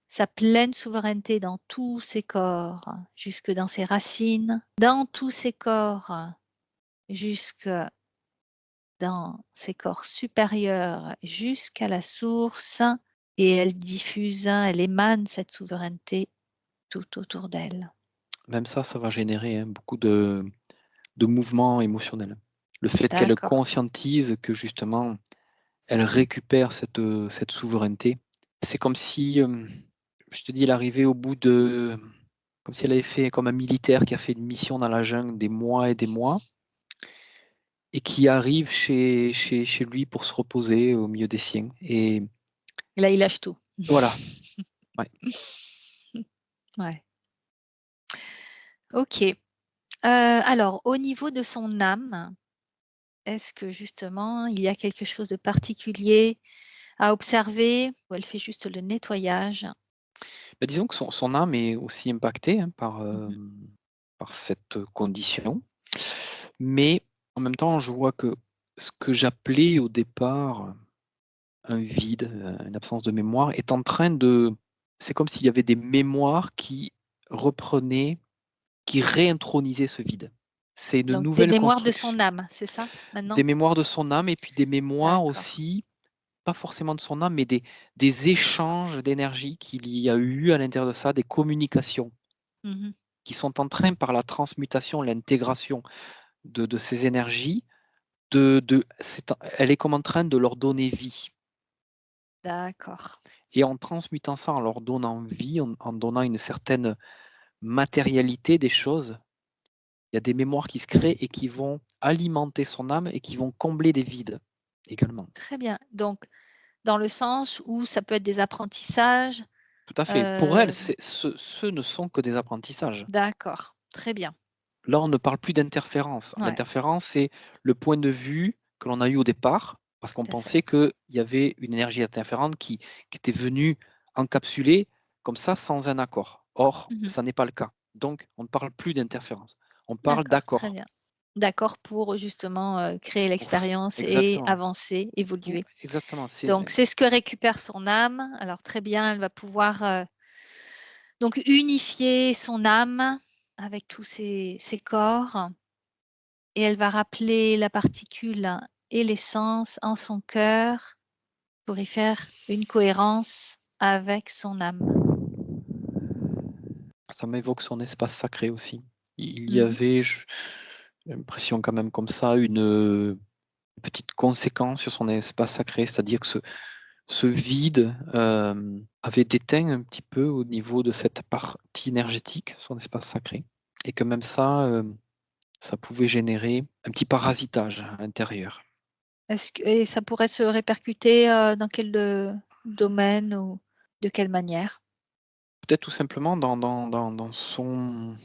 [SPEAKER 1] sa pleine souveraineté dans tous ses corps, jusque dans ses racines, dans tous ses corps, jusque dans ses corps supérieurs jusqu'à la source, et elle diffuse, elle émane cette souveraineté tout autour d'elle.
[SPEAKER 2] Même ça va générer, hein, beaucoup de mouvements émotionnels. Le fait qu'elle
[SPEAKER 1] D'accord.
[SPEAKER 2] conscientise que justement, elle récupère cette souveraineté, c'est comme si, je te dis, elle arrivait au bout de comme si elle avait fait comme un militaire qui a fait une mission dans la jungle des mois et des mois, et qui arrive chez lui pour se reposer au milieu des siens, et
[SPEAKER 1] Et là, il lâche tout.
[SPEAKER 2] voilà, ouais.
[SPEAKER 1] Ouais. OK. Alors au niveau de son âme, est-ce que justement il y a quelque chose de particulier à observer ou elle fait juste le nettoyage?
[SPEAKER 2] Bah, disons que son âme est aussi impactée, hein,
[SPEAKER 1] Mmh.
[SPEAKER 2] par cette condition. Mais en même temps, je vois que ce que j'appelais au départ un vide, une absence de mémoire, est en train de c'est comme s'il y avait des mémoires qui reprenaient, qui réintronisaient ce vide. C'est une
[SPEAKER 1] Donc des
[SPEAKER 2] nouvelle
[SPEAKER 1] mémoires de
[SPEAKER 2] construction.
[SPEAKER 1] son âme, c'est ça
[SPEAKER 2] Des
[SPEAKER 1] maintenant?
[SPEAKER 2] mémoires de son âme, et puis des mémoires
[SPEAKER 1] D'accord.
[SPEAKER 2] aussi, pas forcément de son âme, mais des échanges d'énergie qu'il y a eu à l'intérieur de ça, des communications
[SPEAKER 1] Mmh.
[SPEAKER 2] qui sont en train, par la transmutation, l'intégration de ces énergies, elle est comme en train de leur donner vie.
[SPEAKER 1] D'accord.
[SPEAKER 2] Et en transmutant ça, en leur donnant vie, en donnant une certaine matérialité des choses, il y a des mémoires qui se créent et qui vont alimenter son âme et qui vont combler des vides également.
[SPEAKER 1] Très bien. Donc dans le sens où ça peut être des apprentissages,
[SPEAKER 2] Tout à fait. Pour elle,
[SPEAKER 1] heu,
[SPEAKER 2] ce ne sont que des apprentissages.
[SPEAKER 1] d'accord, très bien.
[SPEAKER 2] Là, on ne parle plus d'interférence.
[SPEAKER 1] Ouais,
[SPEAKER 2] L'interférence, c'est le point de vue que l'on a eu au départ, parce qu'on
[SPEAKER 1] tout à fait.
[SPEAKER 2] pensait qu'il y avait une énergie interférente qui était venue encapsuler comme ça sans un accord. Or,
[SPEAKER 1] Mmh.
[SPEAKER 2] ça n'est pas le cas. Donc, on ne parle plus d'interférence. On parle
[SPEAKER 1] D'accord, très
[SPEAKER 2] d'accord.
[SPEAKER 1] bien. D'accord pour justement, créer
[SPEAKER 2] Ouf,
[SPEAKER 1] l'expérience et
[SPEAKER 2] exactement.
[SPEAKER 1] avancer, évoluer.
[SPEAKER 2] Exactement.
[SPEAKER 1] Donc c'est ce que récupère son âme. Alors très bien, elle va pouvoir, donc unifier son âme avec tous ses corps, et elle va rappeler la particule et l'essence en son cœur pour y faire une cohérence avec son âme.
[SPEAKER 2] Ça m'évoque son espace sacré aussi. Il y
[SPEAKER 1] Mmh.
[SPEAKER 2] avait, j'ai l'impression quand même comme ça, petite conséquence sur son espace sacré, c'est-à-dire que ce vide avait déteint un petit peu au niveau de cette partie énergétique, son espace sacré, et que même ça pouvait générer un petit parasitage à l'intérieur.
[SPEAKER 1] Et ça pourrait se répercuter dans quel domaine ou de quelle manière?
[SPEAKER 2] Peut-être tout simplement dans son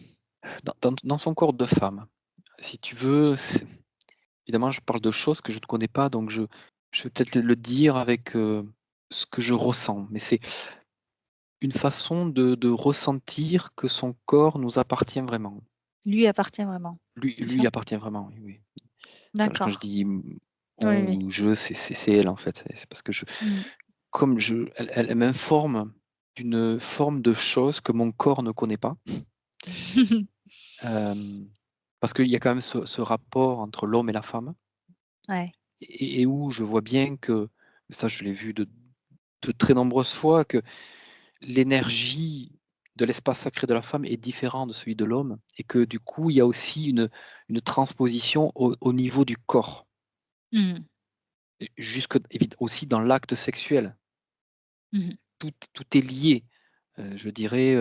[SPEAKER 2] corps de femme. Si tu veux, évidemment, je parle de choses que je ne connais pas, donc je vais peut-être le dire avec ce que je ressens, mais c'est une façon de ressentir que son corps nous appartient vraiment.
[SPEAKER 1] Lui appartient vraiment, c'est ça?
[SPEAKER 2] Lui appartient vraiment, oui, oui. Quand je
[SPEAKER 1] D'accord.
[SPEAKER 2] dis
[SPEAKER 1] Oui,
[SPEAKER 2] on
[SPEAKER 1] oui.
[SPEAKER 2] ou je, c'est elle en fait. C'est parce que
[SPEAKER 1] Mmh.
[SPEAKER 2] elle m'informe d'une forme de choses que mon corps ne connaît pas. Parce qu'il y a quand même ce rapport entre l'homme et la femme
[SPEAKER 1] Ouais.
[SPEAKER 2] et où je vois bien que, ça je l'ai vu de très nombreuses fois, que l'énergie de l'espace sacré de la femme est différent de celui de l'homme et que du coup, il y a aussi une transposition au niveau du corps,
[SPEAKER 1] Mmh.
[SPEAKER 2] et jusque aussi dans l'acte sexuel.
[SPEAKER 1] Mmh.
[SPEAKER 2] Tout est lié, je dirais,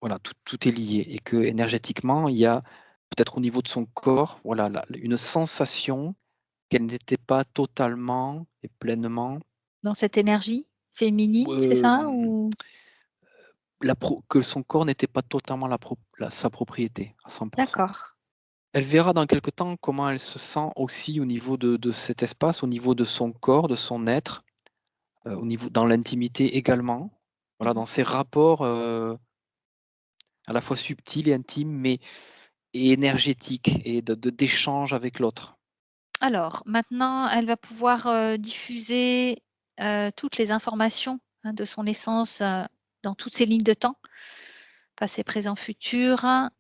[SPEAKER 2] voilà, tout est lié et que énergétiquement, il y a peut-être au niveau de son corps, voilà, une sensation qu'elle n'était pas totalement et pleinement,
[SPEAKER 1] Dans cette énergie féminine, c'est ça?
[SPEAKER 2] hem,
[SPEAKER 1] Ou
[SPEAKER 2] que son corps n'était pas totalement sa propriété à 100.
[SPEAKER 1] d'accord.
[SPEAKER 2] Elle verra dans quelque temps comment elle se sent aussi au niveau de cet espace, au niveau de son corps, de son être, au niveau dans l'intimité également. Voilà,
[SPEAKER 1] Mmh.
[SPEAKER 2] dans ses rapports, à la fois subtils et intimes, mais et énergétiques et d'échange avec l'autre.
[SPEAKER 1] Alors maintenant, elle va pouvoir, diffuser, toutes les informations, hein, de son essence, dans toutes ses lignes de temps, passé, présent, futur, hein,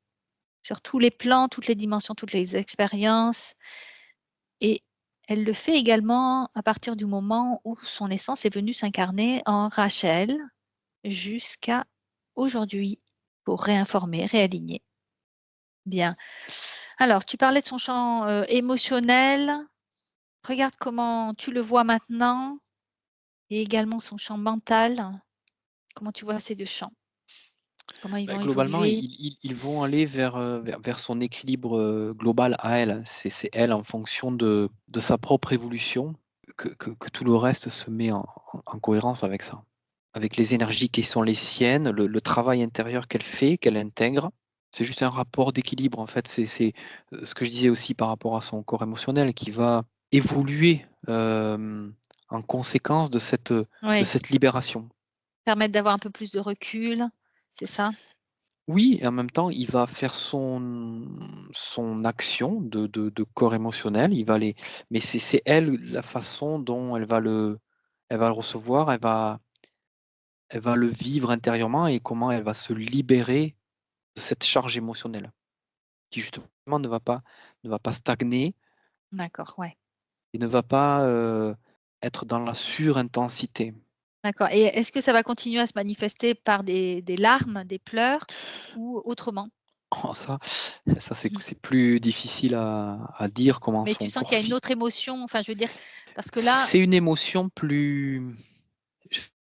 [SPEAKER 1] sur tous les plans, toutes les dimensions, toutes les expériences. Et elle le fait également à partir du moment où son essence est venue s'incarner en Rachel jusqu'à aujourd'hui pour réinformer, réaligner. Bien. Alors, tu parlais de son champ, émotionnel. Regarde comment tu le vois maintenant et également son champ mental. Comment tu vois ces 2 champs? Comment ils
[SPEAKER 2] Bah,
[SPEAKER 1] vont
[SPEAKER 2] globalement,
[SPEAKER 1] évoluer?
[SPEAKER 2] ils vont aller vers son équilibre, global à elle. C'est elle en fonction de sa propre évolution que tout le reste se met en cohérence avec ça. Avec les énergies qui sont les siennes, le travail intérieur qu'elle fait, qu'elle intègre. C'est juste un rapport d'équilibre en fait. Ce que je disais aussi par rapport à son corps émotionnel qui va évoluer, en conséquence de
[SPEAKER 1] Oui,
[SPEAKER 2] cette libération.
[SPEAKER 1] permettre d'avoir un peu plus de recul, c'est ça?
[SPEAKER 2] Oui, et en même temps, il va faire son action de corps émotionnel, il va les mais c'est elle, la façon dont elle va le recevoir, elle va le vivre intérieurement et comment elle va se libérer de cette charge émotionnelle, qui justement ne va pas stagner
[SPEAKER 1] D'accord, ouais.
[SPEAKER 2] et ne va pas, être dans la surintensité.
[SPEAKER 1] D'accord, et est-ce que ça va continuer à se manifester par des larmes, des pleurs ou autrement?
[SPEAKER 2] Oh ça c'est plus difficile à dire comment
[SPEAKER 1] Mais tu
[SPEAKER 2] son
[SPEAKER 1] sens
[SPEAKER 2] corps
[SPEAKER 1] qu'il y a une autre émotion, enfin je veux dire, parce que là
[SPEAKER 2] c'est une émotion plus,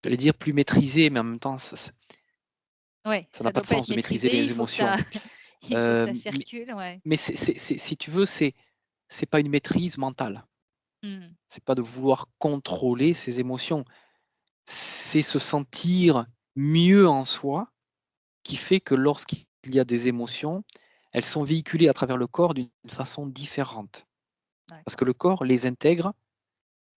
[SPEAKER 2] j'allais dire plus maîtrisée, mais en même temps
[SPEAKER 1] ouais,
[SPEAKER 2] ça n'a
[SPEAKER 1] ça
[SPEAKER 2] pas
[SPEAKER 1] doit
[SPEAKER 2] de
[SPEAKER 1] pas
[SPEAKER 2] sens
[SPEAKER 1] être
[SPEAKER 2] de maîtriser
[SPEAKER 1] maîtrisé,
[SPEAKER 2] les
[SPEAKER 1] il faut que ça
[SPEAKER 2] émotions.
[SPEAKER 1] il faut que ça
[SPEAKER 2] Mais
[SPEAKER 1] circule, ouais.
[SPEAKER 2] si tu veux, c'est pas une maîtrise mentale.
[SPEAKER 1] Mmh.
[SPEAKER 2] C'est pas de vouloir contrôler ses émotions. C'est se sentir mieux en soi qui fait que lorsqu'il y a des émotions, elles sont véhiculées à travers le corps d'une façon différente. Parce que
[SPEAKER 1] D'accord.
[SPEAKER 2] le corps les intègre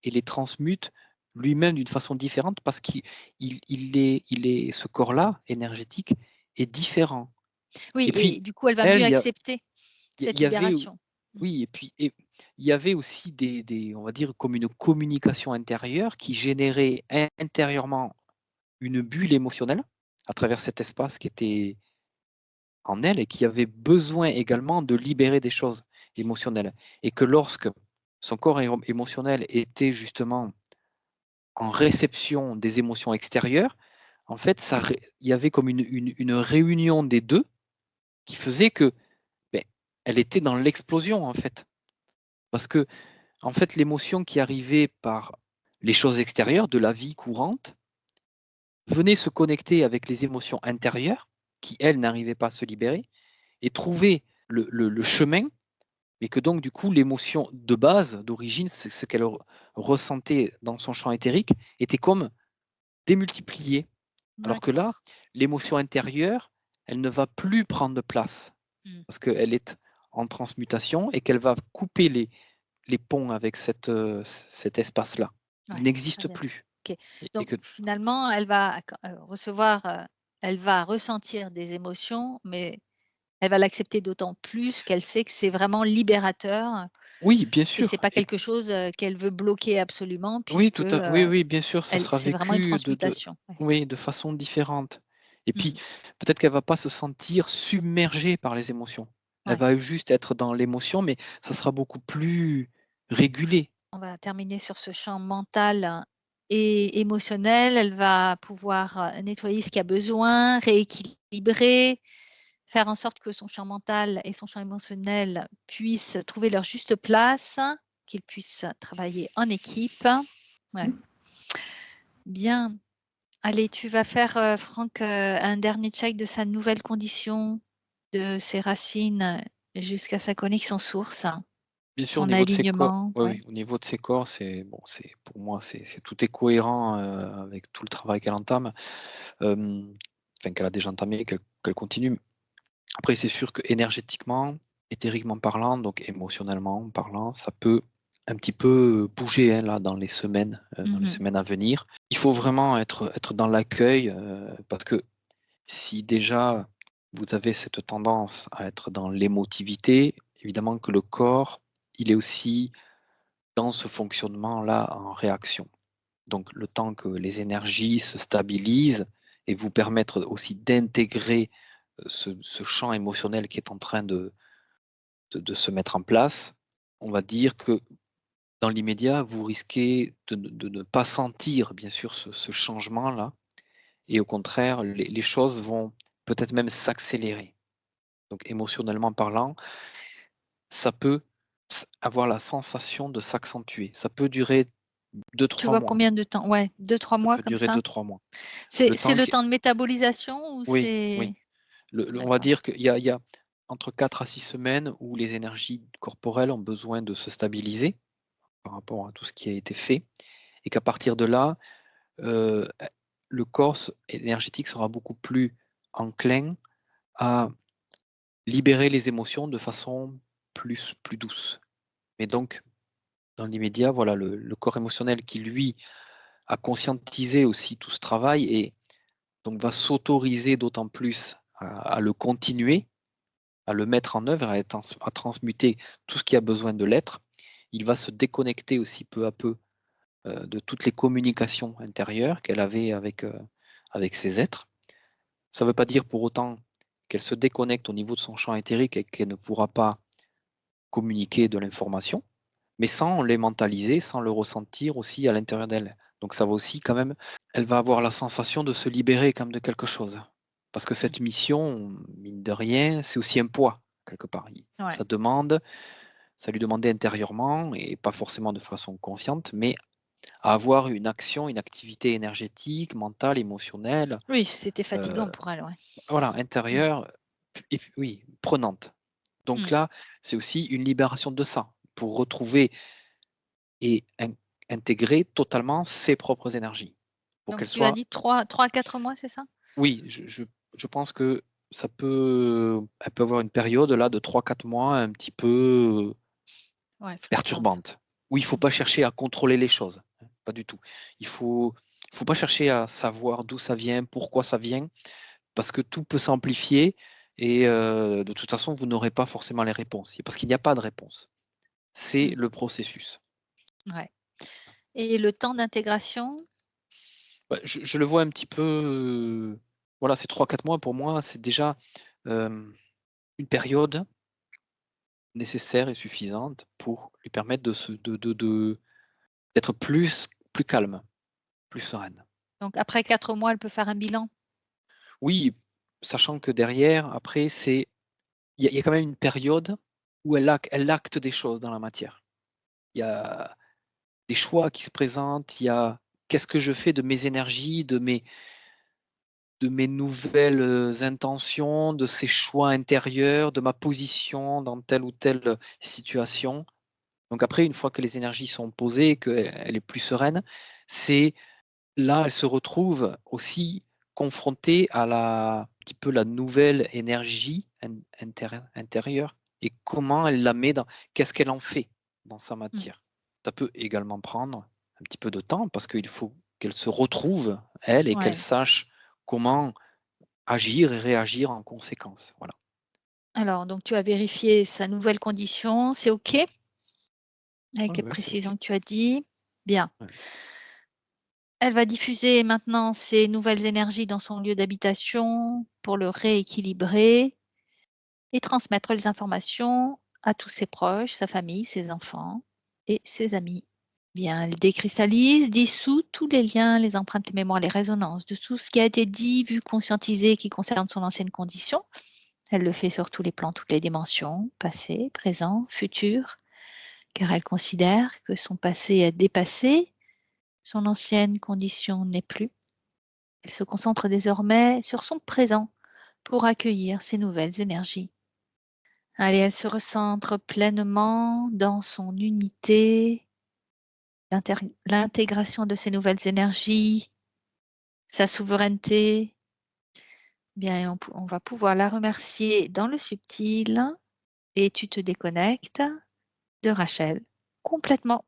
[SPEAKER 2] et les transmute lui-même d'une façon différente parce qu'il est ce corps-là, énergétique, est différent.
[SPEAKER 1] Oui,
[SPEAKER 2] Et puis,
[SPEAKER 1] et du coup, elle va
[SPEAKER 2] elle,
[SPEAKER 1] mieux accepter
[SPEAKER 2] il
[SPEAKER 1] cette
[SPEAKER 2] y avait
[SPEAKER 1] libération. Mmh.
[SPEAKER 2] oui, et puis il y avait aussi on va dire comme une communication intérieure qui générait intérieurement une bulle émotionnelle à travers cet espace qui était en elle et qui avait besoin également de libérer des choses émotionnelles. Et que lorsque son corps émotionnel était justement en réception des émotions extérieures, en fait, il y avait comme une réunion des 2 qui faisait que, beh, elle était dans l'explosion, en fait. Parce que En fait, l'émotion qui arrivait par les choses extérieures de la vie courante venait se connecter avec les émotions intérieures qui, elles, n'arrivaient pas à se libérer et trouver le chemin, mais que donc, du coup, l'émotion de base, d'origine, ce qu'elle ressentait dans son champ éthérique, était comme démultipliée. Alors que là,
[SPEAKER 1] D'accord.
[SPEAKER 2] l'émotion intérieure, elle ne va plus prendre de place
[SPEAKER 1] Mmh.
[SPEAKER 2] parce qu'elle est en transmutation et qu'elle va couper les ponts avec cet espace-là. Il
[SPEAKER 1] Ouais, très
[SPEAKER 2] n'existe
[SPEAKER 1] bien.
[SPEAKER 2] plus.
[SPEAKER 1] OK.
[SPEAKER 2] Et
[SPEAKER 1] Donc
[SPEAKER 2] que
[SPEAKER 1] finalement, elle va recevoir, elle va ressentir des émotions, mais elle va l'accepter d'autant plus qu'elle sait que c'est vraiment libérateur
[SPEAKER 2] oui, bien
[SPEAKER 1] et c'est
[SPEAKER 2] sûr.
[SPEAKER 1] pas quelque chose, qu'elle veut bloquer absolument
[SPEAKER 2] Oui,
[SPEAKER 1] puisque,
[SPEAKER 2] oui, oui, bien sûr, ça
[SPEAKER 1] elle
[SPEAKER 2] sera
[SPEAKER 1] c'est vraiment une
[SPEAKER 2] vécu
[SPEAKER 1] transmutation. Ouais.
[SPEAKER 2] oui, de façon différente. Et puis,
[SPEAKER 1] Mmh.
[SPEAKER 2] peut-être qu'elle va pas se sentir submergée par les émotions. Elle
[SPEAKER 1] Ouais.
[SPEAKER 2] va juste être dans l'émotion, mais ça sera beaucoup plus régulé.
[SPEAKER 1] On va terminer sur ce champ mental et émotionnel. Elle va pouvoir, nettoyer ce qu'il y a besoin, rééquilibrer, faire en sorte que son champ mental et son champ émotionnel puissent trouver leur juste place, qu'ils puissent travailler en équipe. Ouais, bien. Allez, tu vas faire, Franck, un dernier check de sa nouvelle condition, de ses racines jusqu'à sa connexion source,
[SPEAKER 2] Bien sûr, au
[SPEAKER 1] son
[SPEAKER 2] niveau de ses corps,
[SPEAKER 1] alignement.
[SPEAKER 2] oui,
[SPEAKER 1] Ouais.
[SPEAKER 2] oui, au niveau de ses corps, c'est bon, c'est pour moi, c'est tout est cohérent, avec tout le travail qu'elle entame, enfin qu'elle a déjà entamé, qu'elle continue. Après, c'est sûr qu'énergétiquement, éthériquement parlant, donc émotionnellement parlant, ça peut un petit peu bouger, hein, là, dans les
[SPEAKER 1] Mmh.
[SPEAKER 2] semaines à venir. Il faut vraiment être dans l'accueil, parce que si déjà vous avez cette tendance à être dans l'émotivité, évidemment que le corps, il est aussi dans ce fonctionnement-là en réaction. Donc le temps que les énergies se stabilisent et vous permettre aussi d'intégrer, ce champ émotionnel qui est en train de se mettre en place, on va dire que dans l'immédiat, vous risquez de ne pas sentir bien sûr ce changement-là et au contraire, les choses vont peut-être même s'accélérer. Donc émotionnellement parlant, ça peut avoir la sensation de s'accentuer. Ça peut durer deux
[SPEAKER 1] Tu
[SPEAKER 2] trois
[SPEAKER 1] vois
[SPEAKER 2] mois.
[SPEAKER 1] combien de temps? Ouais, 2-3 mois
[SPEAKER 2] peut
[SPEAKER 1] comme
[SPEAKER 2] durer
[SPEAKER 1] ça?
[SPEAKER 2] 2-3 mois. Le
[SPEAKER 1] C'est
[SPEAKER 2] temps
[SPEAKER 1] le
[SPEAKER 2] qui
[SPEAKER 1] temps de métabolisation ou
[SPEAKER 2] Oui,
[SPEAKER 1] c'est
[SPEAKER 2] oui. On va
[SPEAKER 1] d'accord.
[SPEAKER 2] dire qu'il y a entre 4 à 6 semaines où les énergies corporelles ont besoin de se stabiliser par rapport à tout ce qui a été fait et qu'à partir de là, heu, le corps énergétique sera beaucoup plus enclin à libérer les émotions de façon plus douce. Mais donc, dans l'immédiat, voilà, le corps émotionnel qui, lui, a conscientisé aussi tout ce travail et donc va s'autoriser d'autant plus à le continuer, à le mettre en œuvre, à transmuter tout ce qui a besoin de l'être. Il va se déconnecter aussi peu à peu, de toutes les communications intérieures qu'elle avait avec ces êtres. Ça ne veut pas dire pour autant qu'elle se déconnecte au niveau de son champ éthérique et qu'elle ne pourra pas communiquer de l'information, mais sans les mentaliser, sans le ressentir aussi à l'intérieur d'elle. Donc ça va aussi quand même elle va avoir la sensation de se libérer quand même de quelque chose. Parce que
[SPEAKER 1] Mmh.
[SPEAKER 2] cette mission, mine de rien, c'est aussi un poids quelque part.
[SPEAKER 1] Ouais.
[SPEAKER 2] Ça lui demandait intérieurement et pas forcément de façon consciente, mais à avoir une action, une activité énergétique, mentale, émotionnelle,
[SPEAKER 1] Oui, c'était
[SPEAKER 2] heu,
[SPEAKER 1] fatigant pour elle, ouais.
[SPEAKER 2] voilà,
[SPEAKER 1] Mmh.
[SPEAKER 2] intérieure et puis oui, prenante. Donc
[SPEAKER 1] Mmh.
[SPEAKER 2] là, c'est aussi une libération de ça, pour retrouver et intégrer totalement ses propres énergies, pour
[SPEAKER 1] Donc
[SPEAKER 2] qu'elles
[SPEAKER 1] tu as
[SPEAKER 2] soient
[SPEAKER 1] dit 3 à 4 mois, c'est ça?
[SPEAKER 2] oui, je pense que elle peut avoir une période là de 3 4 mois un petit peu
[SPEAKER 1] Ouais, fluctuante.
[SPEAKER 2] perturbante, où il faut
[SPEAKER 1] Mmh.
[SPEAKER 2] pas chercher à contrôler les choses, hein, pas du tout. Il faut pas chercher à savoir d'où ça vient, pourquoi ça vient, parce que tout peut s'amplifier et de toute façon, vous n'aurez pas forcément les réponses, parce qu'il n'y a pas de réponse. C'est
[SPEAKER 1] Mmh.
[SPEAKER 2] le processus.
[SPEAKER 1] Ouais et le temps d'intégration?
[SPEAKER 2] Bah, je le vois un petit peu, voilà, ces 3 4 mois pour moi, c'est déjà, une période nécessaire et suffisante pour lui permettre de se d'être plus calme, plus sereine.
[SPEAKER 1] Donc après 4 mois, elle peut faire un bilan?
[SPEAKER 2] Oui, sachant que derrière, après, il y a quand même une période où elle acte des choses dans la matière. il y a des choix qui se présentent, il y a qu'est-ce que je fais de mes énergies, de mes nouvelles, intentions, de ces choix intérieurs, de ma position dans telle ou telle, situation. Donc après, une fois que les énergies sont posées, qu'elle est plus sereine, c'est là, elle se retrouve aussi confrontée à un petit peu la nouvelle énergie intérieure et comment elle la met qu'est-ce qu'elle en fait dans sa
[SPEAKER 1] Mmh.
[SPEAKER 2] matière. Ça peut également prendre un petit peu de temps parce qu'il faut qu'elle se retrouve, elle, et qu'elle
[SPEAKER 1] Ouais.
[SPEAKER 2] sache comment agir et réagir en conséquence. Voilà.
[SPEAKER 1] Alors, donc tu as vérifié sa nouvelle condition, c'est OK? Avec
[SPEAKER 2] Ouais,
[SPEAKER 1] les
[SPEAKER 2] ouais, c'est OK.
[SPEAKER 1] précisions que tu as dit? Bien.
[SPEAKER 2] Ouais.
[SPEAKER 1] Elle va diffuser maintenant ces nouvelles énergies dans son lieu d'habitation pour le rééquilibrer et transmettre les informations à tous ses proches, sa famille, ses enfants et ses amis. Bien, elle décristallise, dissout tous les liens, les empreintes, les mémoires, les résonances de tout ce qui a été dit, vu, conscientisé qui concerne son ancienne condition. Elle le fait sur tous les plans, toutes les dimensions, passé, présent, futur, car elle considère que son passé est dépassé, son ancienne condition n'est plus. Elle se concentre désormais sur son présent pour accueillir ces nouvelles énergies. Allez, elle se recentre pleinement dans son unité, l'intégration de ces nouvelles énergies, sa souveraineté. Bien, on va pouvoir la remercier dans le subtil et tu te déconnectes de Rachel complètement.